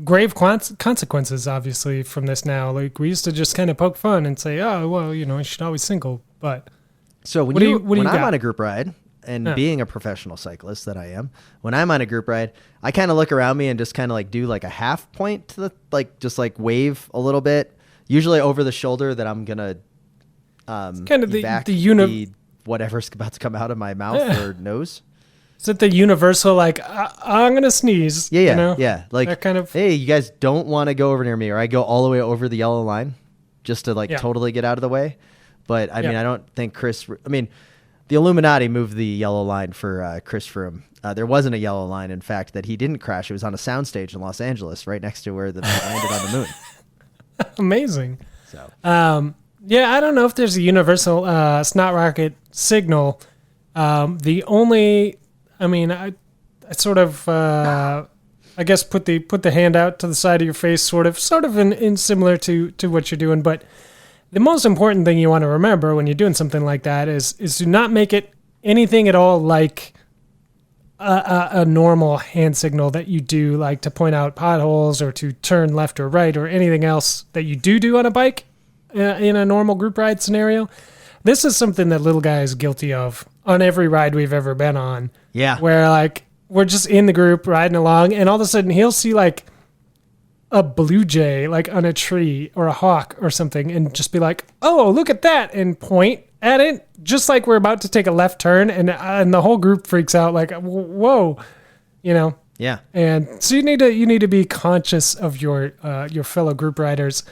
grave consequences, obviously, from this now. Like we used to just kind of poke fun and say, oh, well, you should always single. But so when I'm on a group ride, and being a professional cyclist that I am, when I'm on a group ride, I kind of look around me and just kind of like do like a half point to the wave a little bit, usually over the shoulder that I'm gonna kind of the whatever's about to come out of my mouth or nose. Is it the universal I'm gonna sneeze? Yeah. Like that kind of. Hey, you guys don't want to go over near me, or I go all the way over the yellow line, just to totally get out of the way. But I mean, I don't think the Illuminati moved the yellow line for Chris Froome. There wasn't a yellow line, in fact, that he didn't crash. It was on a soundstage in Los Angeles, right next to where the landed on the moon. Amazing. Yeah, I don't know if there's a universal snot rocket signal. The only, I mean, I sort of, I guess put the hand out to the side of your face, sort of in similar to what you're doing. But the most important thing you want to remember when you're doing something like that is to not make it anything at all like a normal hand signal that you do, like to point out potholes or to turn left or right or anything else that you do on a bike in a normal group ride scenario. This is something that little guy is guilty of on every ride we've ever been on. Yeah. Where like we're just in the group riding along and all of a sudden he'll see like a blue jay like on a tree or a hawk or something and just be like, oh, look at that, and point at it just like we're about to take a left turn, and the whole group freaks out like, whoa, you know. Yeah. And so you need to be conscious of your fellow group riders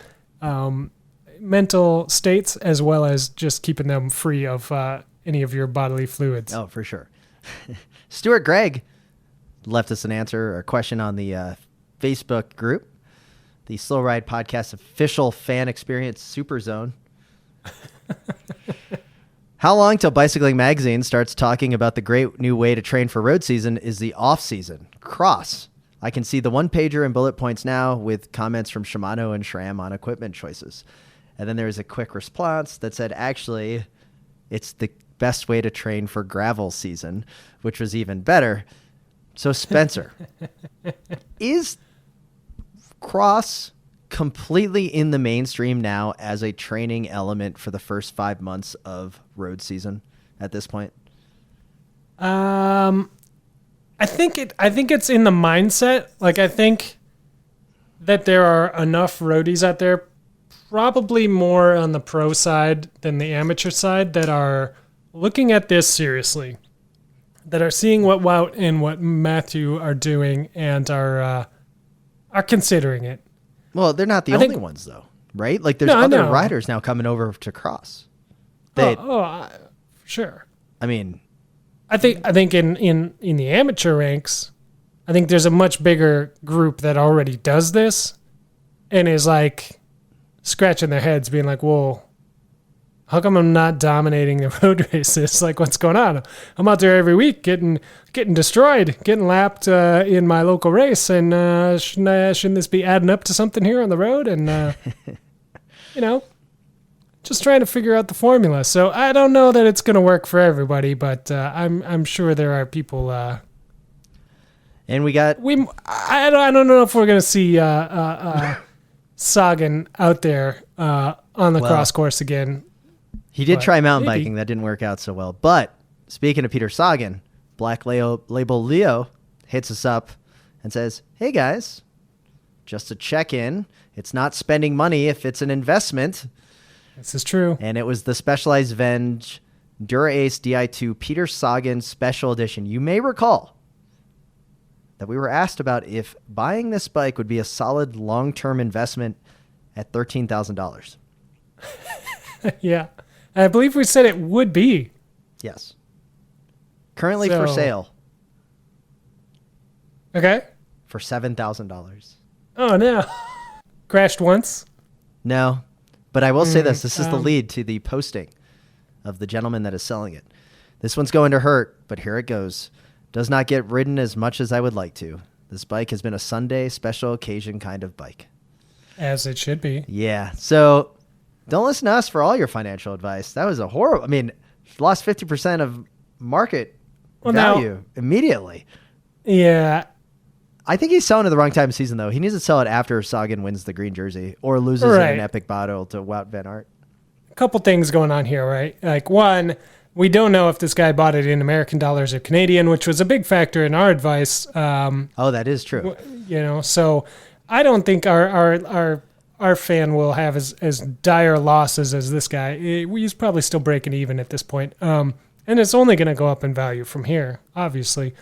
mental states, as well as just keeping them free of any of your bodily fluids. Oh, for sure. Stuart Gregg left us an answer or question on the Facebook group, the Slow Ride Podcast official fan experience Super Zone. How long till Bicycling Magazine starts talking about the great new way to train for road season is the off season, cross? I can see the one pager and bullet points now with comments from Shimano and SRAM on equipment choices. And then there was a quick response that said, actually, it's the best way to train for gravel season, which was even better. So Spencer, is cross completely in the mainstream now as a training element for the first 5 months of road season at this point? I think it's in the mindset. Like, I think that there are enough roadies out there, probably more on the pro side than the amateur side, that are looking at this seriously, that are seeing what Wout and what Matthew are doing and are considering it. Well, they're not the only ones, though, right? Like, there's other riders now coming over to cross. Sure. I mean, I think in the amateur ranks, I think there's a much bigger group that already does this and is like scratching their heads, being like, "Whoa, how come I'm not dominating the road races? Like, what's going on? I'm out there every week getting destroyed, getting lapped in my local race, and shouldn't this be adding up to something here on the road?" And you know, just trying to figure out the formula. So I don't know that it's going to work for everybody, but I'm sure there are people. And I don't know if we're going to see Sagan out there on the cross course again. He did try mountain biking. That didn't work out so well. But speaking of Peter Sagan, Black Label Leo hits us up and says, "Hey guys, just to check in. It's not spending money if it's an investment." This is true. And it was the Specialized Venge Dura Ace Di2 Peter Sagan Special Edition. You may recall that we were asked about if buying this bike would be a solid long-term investment at $13,000. Yeah. I believe we said it would be. Yes. Currently for sale. Okay. For $7,000. Oh, no. Crashed once? No. But I will say this. This is the lead to the posting of the gentleman that is selling it. This one's going to hurt, but here it goes. Does not get ridden as much as I would like to. This bike has been a Sunday special occasion kind of bike. As it should be. Yeah. So don't listen to us for all your financial advice. That was a horrible. I mean, lost 50% of market value immediately. Yeah. I think he's selling at the wrong time of season, though. He needs to sell it after Sagan wins the green jersey or loses in an epic battle to Wout van Aert. A couple things going on here, right? Like, one, we don't know if this guy bought it in American dollars or Canadian, which was a big factor in our advice. That is true. You know, so I don't think our fan will have as dire losses as this guy. He's probably still breaking even at this point. And it's only going to go up in value from here, obviously.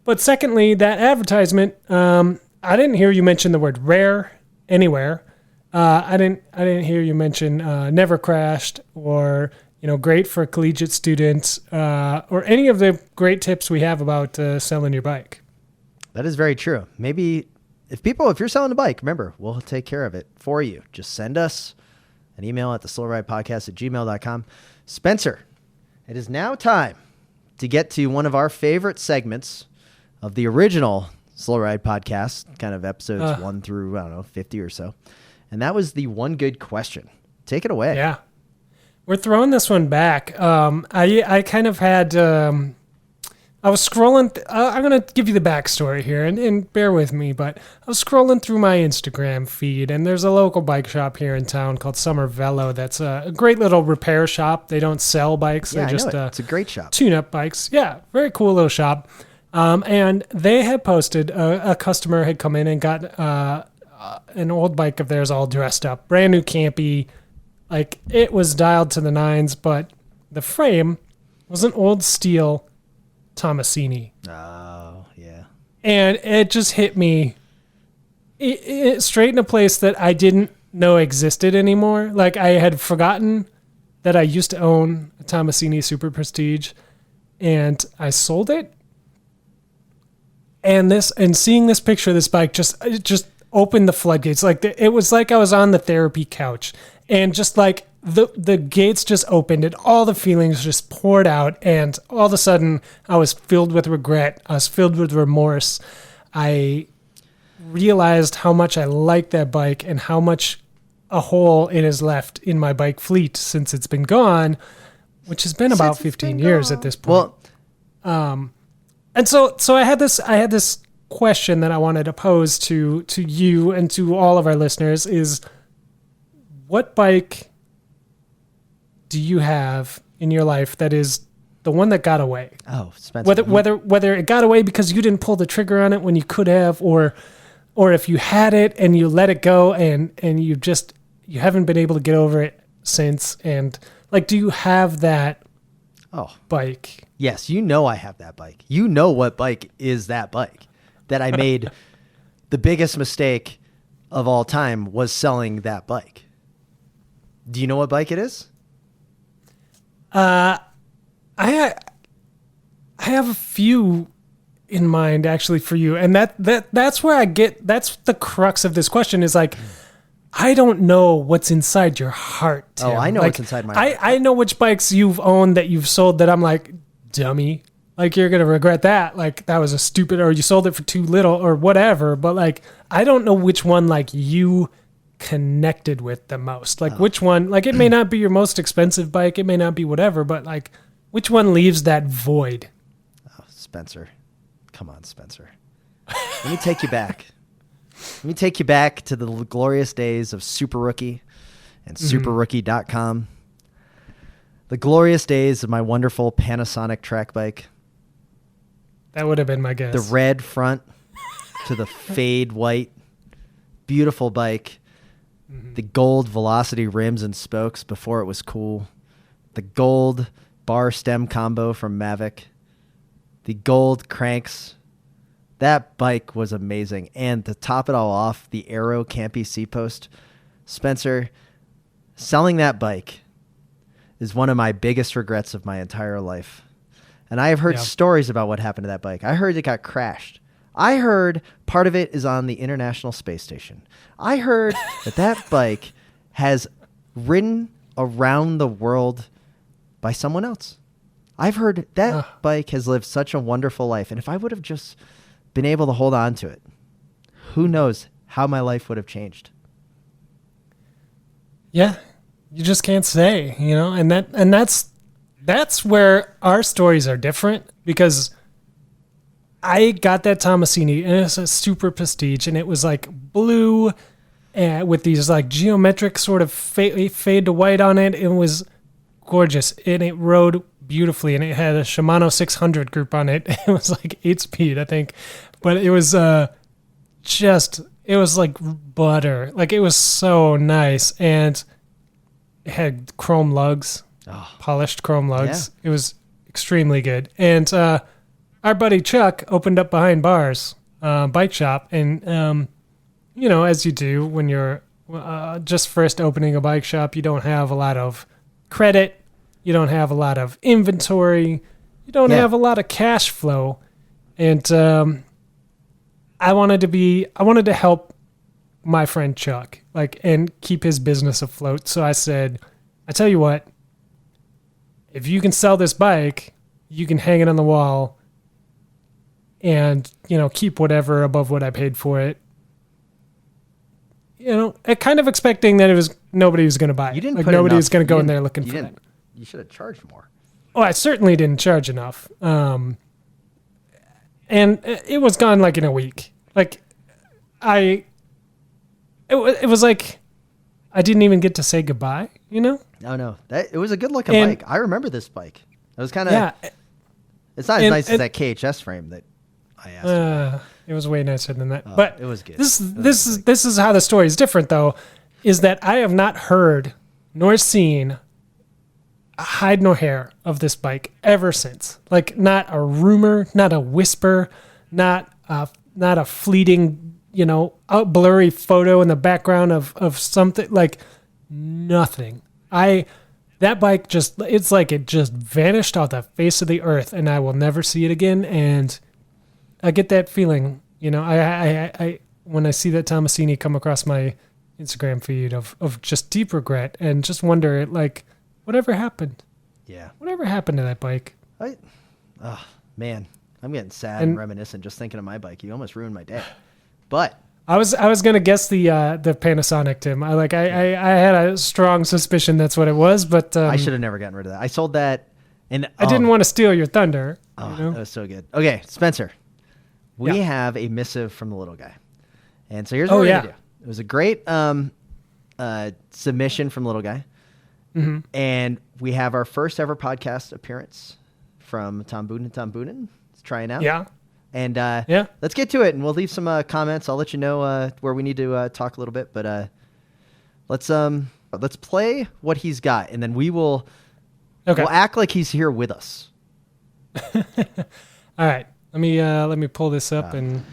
But secondly, that advertisement, I didn't hear you mention the word rare anywhere. I didn't hear you mention never crashed or, you know, great for collegiate students or any of the great tips we have about selling your bike. That is very true. Maybe if you're selling a bike, remember, we'll take care of it for you. Just send us an email at theslowridepodcast@gmail.com. Spencer, it is now time to get to one of our favorite segments of the original Slow Ride podcast, kind of episodes 1 through, 50 or so. And that was the one good question. Take it away. Yeah. We're throwing this one back. I kind of had, I was scrolling, I'm going to give you the backstory here and bear with me, but I was scrolling through my Instagram feed and there's a local bike shop here in town called Summer Velo. That's a great little repair shop. They don't sell bikes. Yeah, They're just it's a great shop. Tune-up bikes. Yeah, very cool little shop. And they had posted, a customer had come in and got an old bike of theirs all dressed up, brand new campy. Like, it was dialed to the nines, but the frame was an old steel Tomasini. Oh, yeah. And it just hit me it straight in a place that I didn't know existed anymore. Like, I had forgotten that I used to own a Tomasini Super Prestige, and I sold it. And seeing this picture of this bike just opened the floodgates. Like, it was like I was on the therapy couch. And just like the gates just opened and all the feelings just poured out. And all of a sudden I was filled with regret. I was filled with remorse. I realized how much I liked that bike and how much a hole it has left in my bike fleet since it's been gone, which has been about 15 years at this point. Well, and so I had this question that I wanted to pose to you and to all of our listeners is, what bike do you have in your life that is the one that got away? Oh, Spencer. Whether it got away because you didn't pull the trigger on it when you could have, or if you had it and you let it go and you haven't been able to get over it since. And like, do you have that bike? Yes, I have that bike. You know what bike is that bike that I made the biggest mistake of all time was selling that bike. Do you know what bike it is? I have a few in mind actually for you, and that's where that's the crux of this question is like, I don't know what's inside your heart, Tim. Oh, I know like, what's inside my heart. I know which bikes you've owned that you've sold that I'm like, dummy. Like, you're going to regret that. Like, that was a stupid, or you sold it for too little or whatever. But like, I don't know which one like you connected with the most. Like, which one, like, it may not be your most expensive bike. It may not be whatever, but like, which one leaves that void? Oh, Spencer. Come on, Spencer. Let me take you back. Let me take you back to the glorious days of Super Rookie and superrookie.com. The glorious days of my wonderful Panasonic track bike. That would have been my guess. The red front to the fade white. Beautiful bike. The gold Velocity rims and spokes before it was cool. The gold bar stem combo from Mavic. The gold cranks. That bike was amazing. And to top it all off, the Aero Campy C-Post. Spencer, selling that bike is one of my biggest regrets of my entire life. And I have heard stories about what happened to that bike. I heard it got crashed. I heard part of it is on the International Space Station. I heard that bike has ridden around the world by someone else. I've heard that bike has lived such a wonderful life. And if I would have just been able to hold on to it, who knows how my life would have changed. Yeah, you just can't say, and that's where our stories are different, because I got that Tomasini and it's a Super Prestige and it was like blue with these like geometric sort of fade to white on it. It was gorgeous and it rode beautifully, and it had a Shimano 600 group on it. It was like 8-speed, I think, but it was it was like butter. Like, it was so nice, and it had chrome lugs, polished chrome lugs. Yeah. It was extremely good. And our buddy Chuck opened up Behind Bars bike shop, and as you do when you're just first opening a bike shop, you don't have a lot of credit. You don't have a lot of inventory. You don't have a lot of cash flow. And I wanted to help my friend Chuck, like, and keep his business afloat. So I said, I tell you what, if you can sell this bike, you can hang it on the wall and, keep whatever above what I paid for it. Kind of expecting that nobody was going to buy it. You didn't like put nobody enough- was going to go in there looking you for didn't- it. You should have charged more. Oh, I certainly didn't charge enough. And it was gone like in a week. Like it was like I didn't even get to say goodbye, Oh no, it was a good looking And- bike. I remember this bike. It was kind of. Yeah. It's not as And- nice as and- that KHS frame that I asked. You. It was way nicer than that. But it was good. This is how the story is different though, is that I have not heard nor seen a hide nor hair of this bike ever since. Like not a rumor, not a whisper, not a fleeting, blurry photo in the background of something, like nothing. That bike it's like it just vanished off the face of the earth and I will never see it again. And I get that feeling, I when I see that Tomasini come across my Instagram feed of just deep regret and just wonder, like, whatever happened? Yeah. Whatever happened to that bike? Man, I'm getting sad and reminiscent just thinking of my bike. You almost ruined my day. But I was gonna guess the Panasonic, Tim. I had a strong suspicion that's what it was, but I should have never gotten rid of that. I sold that, and I didn't want to steal your thunder. That was so good. Okay, Spencer, we have a missive from the little guy, and so here's what we're gonna do. It was a great submission from little guy, and we have our first ever podcast appearance from Tom Boonen. Let's try it out. Yeah. And let's get to it, and we'll leave some comments. I'll let you know where we need to talk a little bit, but let's play what he's got, and then we'll act like he's here with us. All right, let me pull this up and.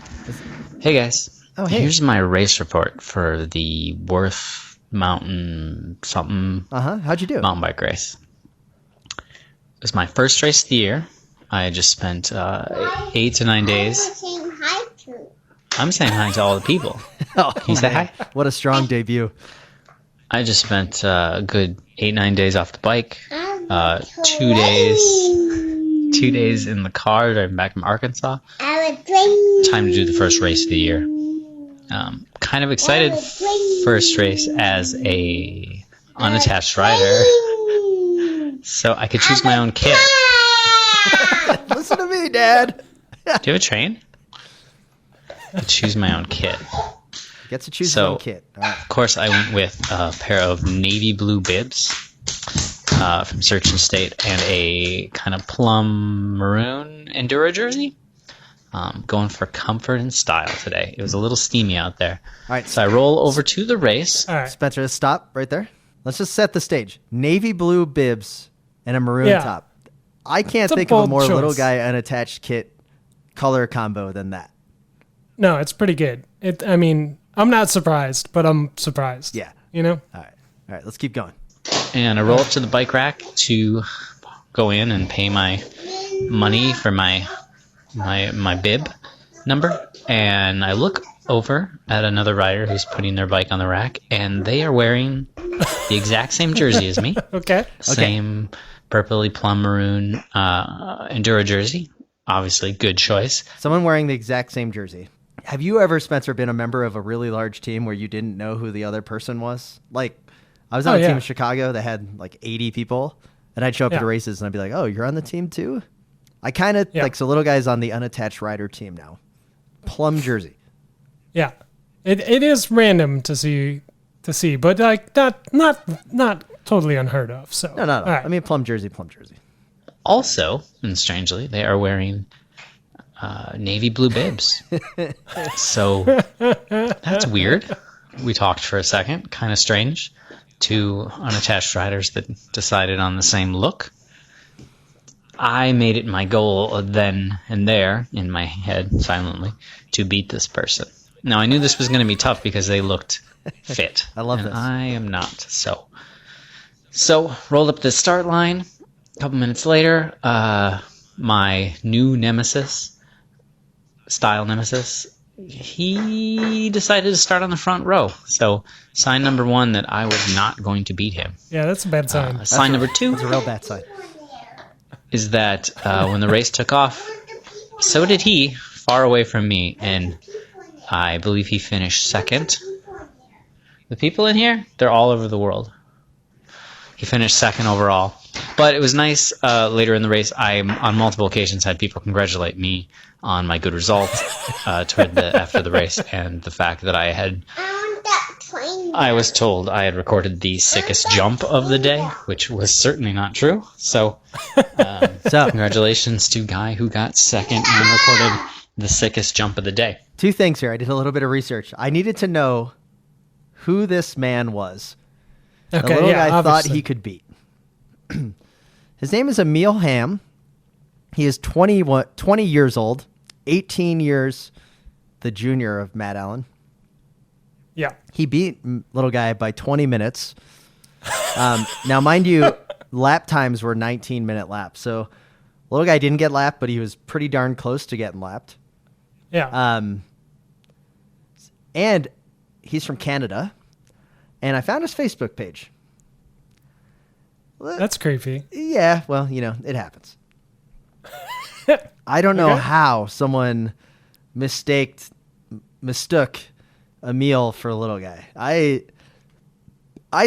Hey guys. Oh hey. Here's my race report for the Worth Mountain something. How'd you do? Mountain bike race. It was my first race of the year. I just spent 8 to 9 days. I'm saying hi to all the people. Can you say hi? What a strong debut. I just spent a good 8-9 days off the bike. 2 days in the car driving back from Arkansas. Time to do the first race of the year. Kind of excited. First race as a unattached rider, so I could choose my own kit. Listen to me, Dad. Do you have a train? I could choose my own kit. Gets to choose his own kit. All right. Of course, I went with a pair of navy blue bibs from Search and State and a kind of plum maroon Enduro jersey. Going for comfort and style today. It was a little steamy out there. All right. So I roll over to the race. All right. Spencer, let's stop right there. Let's just set the stage. Navy blue bibs and a maroon top. I can't think of a more little guy unattached kit color combo than that. No, it's pretty good. I'm not surprised, but I'm surprised. Yeah. All right, let's keep going. And I roll up to the bike rack to go in and pay my money for my bib number. And I look over at another rider who's putting their bike on the rack, and they are wearing the exact same jersey as me. Okay. Same purpley plum maroon Enduro jersey. Obviously, good choice. Someone wearing the exact same jersey. Have you ever, Spencer, been a member of a really large team where you didn't know who the other person was? Like, I was on a team in Chicago that had like 80 people, and I'd show up to the races and I'd be like, "Oh, you're on the team too?" I kind of like, so little guy's on the unattached rider team now. Plum jersey. Yeah, it is random to see, but like not totally unheard of. So no. Right. I mean, plum jersey. Also, and strangely, they are wearing navy blue bibs. So that's weird. We talked for a second. Kind of strange. Two unattached riders that decided on the same look. I made it my goal then and there, in my head, silently, to beat this person. Now, I knew this was going to be tough because they looked fit. I love this. I am not. So rolled up the start line. A couple minutes later, my new nemesis, style nemesis, he decided to start on the front row. So sign number 1 that I was not going to beat him. Yeah, that's a bad sign. Sign number 2 That's a real bad sign. is that when the race took off, so did he, far away from me, and I believe he finished second. The people in here, they're all over the world. He finished second overall. But it was nice later in the race. I, on multiple occasions, had people congratulate me on my good result after the race, and the fact that I was told I had recorded the sickest jump of the day, which was certainly not true. So congratulations to guy who got second and recorded the sickest jump of the day. 2 things here. I did a little bit of research. I needed to know who this man was. Okay, the little yeah, guy obviously. thought he could beat. His name is Emil Ham. He is 20 years old, 18 years the junior of Matt Allen. Yeah. He beat little guy by 20 minutes. Now, mind you, lap times were 19-minute laps. So little guy didn't get lapped, but he was pretty darn close to getting lapped. Yeah. And he's from Canada. And I found his Facebook page. That's creepy. Yeah, well, it happens. I don't know how someone mistook Emil for a little guy. I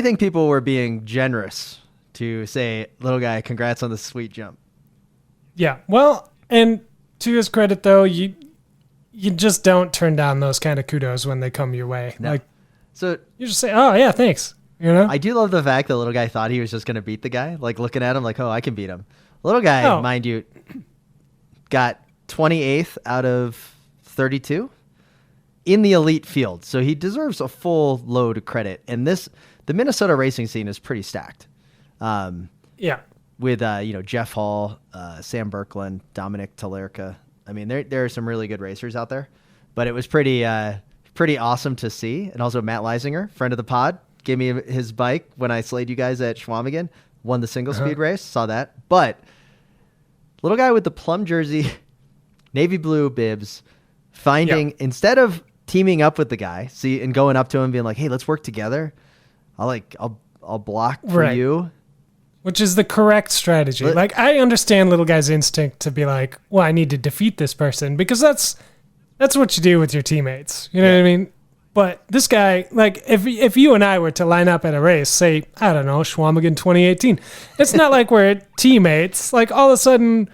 think people were being generous to say, little guy, congrats on the sweet jump. Yeah. Well, and to his credit, though, you just don't turn down those kind of kudos when they come your way. No. Like, So you just say, oh, yeah, thanks. I do love the fact that little guy thought he was just going to beat the guy, like looking at him like, oh, I can beat him. Little guy, mind you, got 28th out of 32 in the elite field. So he deserves a full load of credit. And the Minnesota racing scene is pretty stacked. Yeah. With, Jeff Hall, Sam Birkeland, Dominic Talerka. I mean, there are some really good racers out there, but it was pretty awesome to see. And also Matt Leisinger, friend of the pod, gave me his bike when I slayed you guys at Schwamigan, won the single speed race, saw that. But little guy with the plum jersey, navy blue bibs, instead of teaming up with the guy, and going up to him being like, hey, let's work together. I'll block for you. Which is the correct strategy. Like, I understand little guy's instinct to be like, well, I need to defeat this person, because that's what you do with your teammates. You know what I mean? But this guy, like, if you and I were to line up at a race, say, I don't know, Schwamigan 2018, it's not like we're teammates. Like, all of a sudden,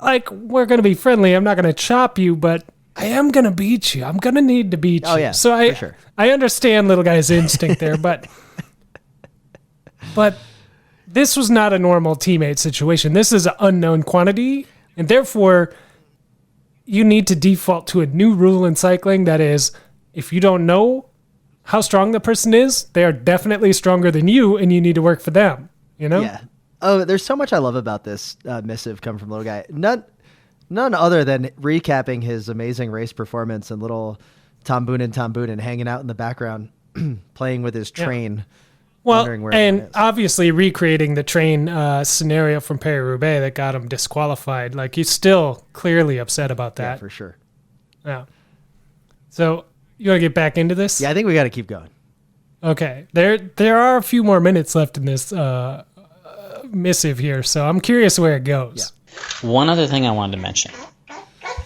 like, we're going to be friendly. I'm not going to chop you, but I am going to beat you. I'm going to need to beat you. Oh, yeah, so for sure. I understand little guy's instinct there, but this was not a normal teammate situation. This is an unknown quantity, and therefore you need to default to a new rule in cycling that is, if you don't know how strong the person is, they are definitely stronger than you, and you need to work for them, Yeah. Oh, there's so much I love about this missive come from little guy. None other than recapping his amazing race performance and little Tom Boonen hanging out in the background, playing with his train. Well, and obviously recreating the train scenario from Paris-Roubaix that got him disqualified. Like, he's still clearly upset about that. Yeah, for sure. Yeah. So, you want to get back into this? Yeah, I think we got to keep going. Okay. There are a few more minutes left in this missive here, so I'm curious where it goes. Yeah. One other thing I wanted to mention,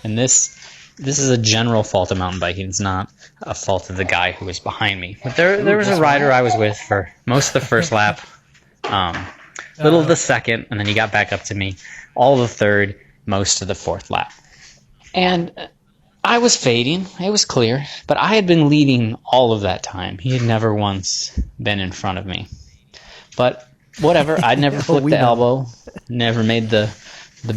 and this is a general fault of mountain biking. It's not a fault of the guy who was behind me. But there was a rider I was with for most of the first lap, little of the second, and then he got back up to me, all the third, most of the fourth lap. And I was fading. It was clear. But I had been leading all of that time. He had never once been in front of me. But whatever. I'd never flipped the elbow, never made the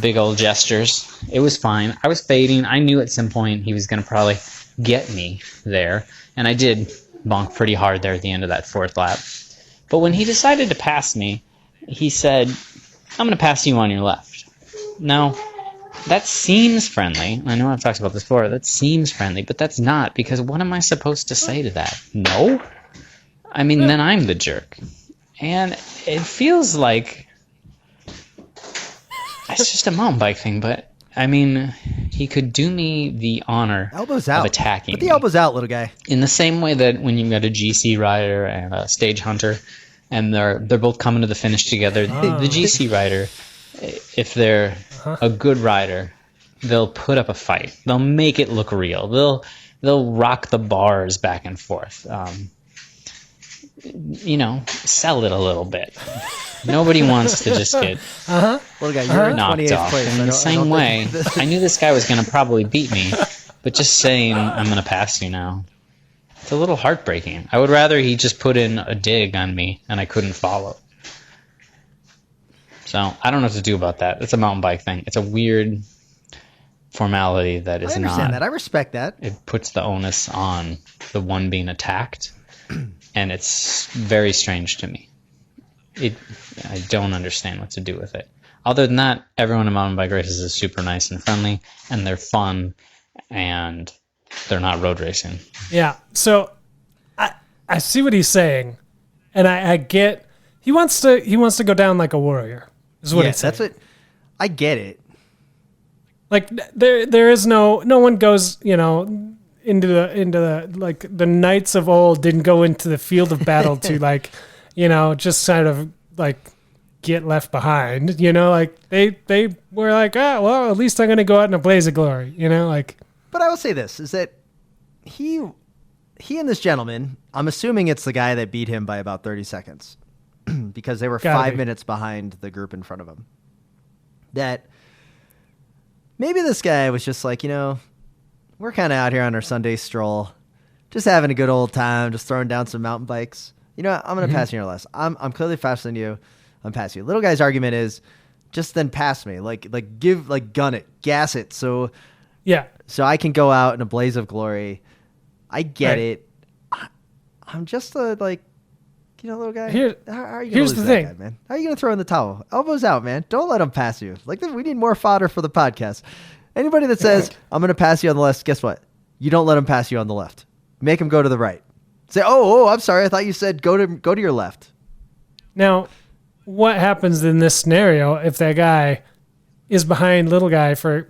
big old gestures. It was fine. I was fading. I knew at some point he was going to probably get me there. And I did bonk pretty hard there at the end of that fourth lap. But when he decided to pass me, he said, I'm going to pass you on your left. Now, that seems friendly. I know I've talked about this before. That seems friendly, but that's not, because what am I supposed to say to that? No? I mean, then I'm the jerk. And it feels like it's just a mountain bike thing, but I mean, he could do me the honor Elbows out. of attacking Put the me. elbows out, little guy. In the same way that when you've got a GC rider and a stage hunter, and they're both coming to the finish together, the GC rider, if they're a good rider, they'll put up a fight. They'll make it look real. They'll rock the bars back and forth. Sell it a little bit. Nobody wants to just get Little guy, you're in knocked 28th off. place. In the same way, I knew this guy was going to probably beat me, but just saying I'm going to pass you now, it's a little heartbreaking. I would rather he just put in a dig on me and I couldn't follow. So I don't know what to do about that. It's a mountain bike thing. It's a weird formality that is I understand that. I respect that. It puts the onus on the one being attacked, and it's very strange to me. I don't understand what to do with it. Other than that, everyone in mountain bike races is super nice and friendly, and they're fun, and they're not road racing. Yeah. So I see what he's saying, and I get he wants to go down like a warrior. Is what it's saying. That's what I get it. Like there is no one goes, into the like the knights of old didn't go into the field of battle to like, just sort of like get left behind, like they were like, well, at least I'm going to go out in a blaze of glory, like. But I will say this is that he and this gentleman, I'm assuming it's the guy that beat him by about 30 seconds because they were 5 minutes behind the group in front of him. That maybe this guy was just like, we're kind of out here on our Sunday stroll, just having a good old time, just throwing down some mountain bikes. I'm going to pass you your last. I'm clearly faster than you. I'm passing you. Little guy's argument is just then pass me, gun it, gas it. So I can go out in a blaze of glory. I get it. I'm just little guy. How are you going to lose that guy, man? How are you going to throw in the towel? Elbows out, man. Don't let him pass you. We need more fodder for the podcast. Anybody that says, I'm going to pass you on the left, guess what? You don't let him pass you on the left. Make him go to the right. Say, I'm sorry. I thought you said go to your left. Now, what happens in this scenario if that guy is behind little guy for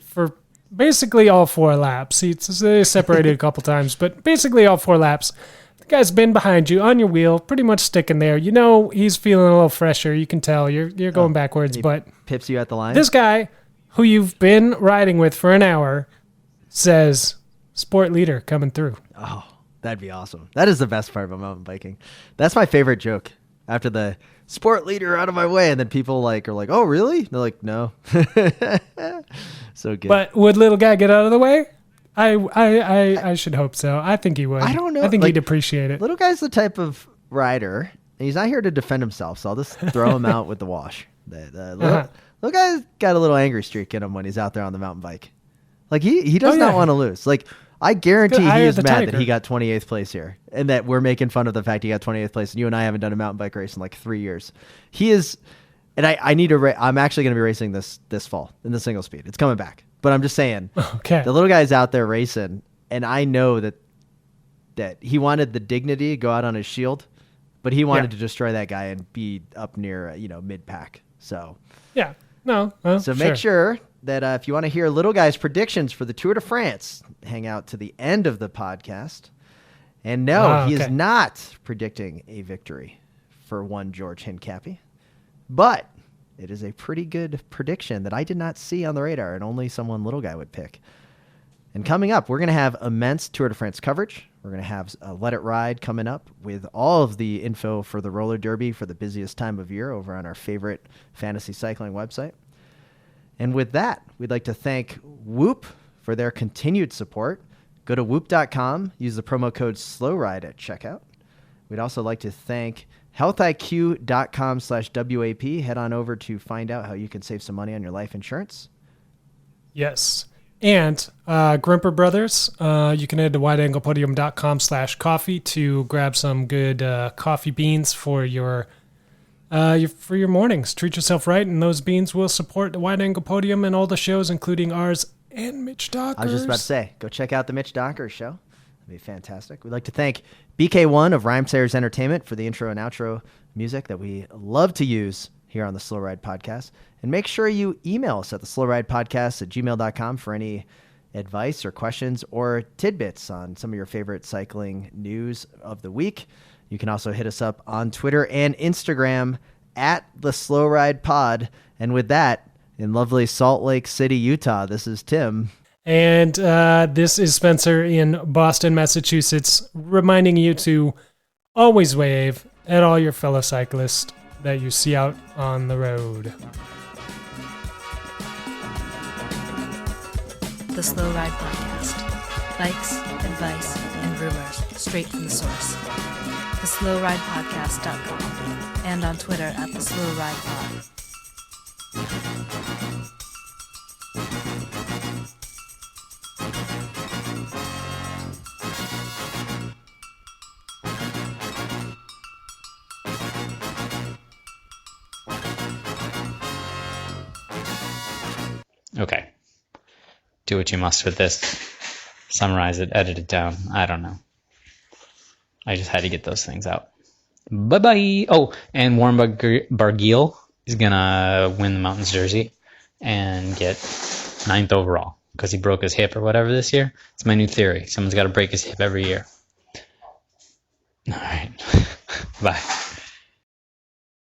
basically all 4 laps? They separated a couple times, but basically all 4 laps. The guy's been behind you on your wheel, pretty much sticking there. He's feeling a little fresher. You can tell you're going backwards, but pips you at the line. This guy, who you've been riding with for an hour, says, "Sport leader coming through." Oh, that'd be awesome. That is the best part about mountain biking. That's my favorite joke. After the sport leader out of my way, and then people are like, "Oh, really?" They're like, "No." So good. But would little guy get out of the way? I should hope so. I think he would. I don't know. I think he'd appreciate it. Little guy's the type of rider, and he's not here to defend himself, so I'll just throw him out with the wash. Little guy's got a little angry streak in him when he's out there on the mountain bike. He does not want to lose. I guarantee he is mad that he got 28th place here, and that we're making fun of the fact he got 28th place, and you and I haven't done a mountain bike race in 3 years. He is, and I need to. I'm actually going to be racing this fall in the single speed. It's coming back, but I'm just saying. Okay. The little guy's out there racing, and I know that he wanted the dignity to go out on his shield, but he wanted to destroy that guy and be up near mid pack. So yeah, no. So make sure that if you want to hear little guy's predictions for the Tour de France, hang out to the end of the podcast. And no, he is not predicting a victory for one George Hincapie, but it is a pretty good prediction that I did not see on the radar and only someone little guy would pick. And coming up, we're going to have immense Tour de France coverage. We're going to have a Let It Ride coming up with all of the info for the roller derby for the busiest time of year over on our favorite fantasy cycling website. And with that, we'd like to thank Whoop for their continued support. Go to whoop.com, use the promo code SLOWRIDE at checkout. We'd also like to thank healthiq.com/WAP. Head on over to find out how you can save some money on your life insurance. Yes. And Grimpeur Brothers, you can head to wideanglepodium.com/coffee to grab some good coffee beans for your mornings. Treat yourself right, and those beans will support the Wide Angle Podium and all the shows, including ours and Mitch Docker's. I was just about to say, go check out the Mitch Docker's show. That'd be fantastic. We'd like to thank BK1 of Rhymesayers Entertainment for the intro and outro music that we love to use here on the Slow Ride Podcast. And make sure you email us at theslowridepodcast@gmail.com for any advice or questions or tidbits on some of your favorite cycling news of the week. You can also hit us up on Twitter and Instagram at the Slow Ride Pod. And with that, in lovely Salt Lake City, Utah, this is Tim. And this is Spencer in Boston, Massachusetts, reminding you to always wave at all your fellow cyclists that you see out on the road. The Slow Ride Podcast. Bikes, advice, and rumors straight from the source. TheSlowRidePodcast.com and on Twitter at The Slow Ride Pod. Okay. Do what you must with this. Summarize it, edit it down. I don't know. I just had to get those things out. Bye-bye. Oh, and Warren Barguil is going to win the Mountains jersey and get 9th overall because he broke his hip or whatever this year. It's my new theory. Someone's got to break his hip every year. All right. Bye.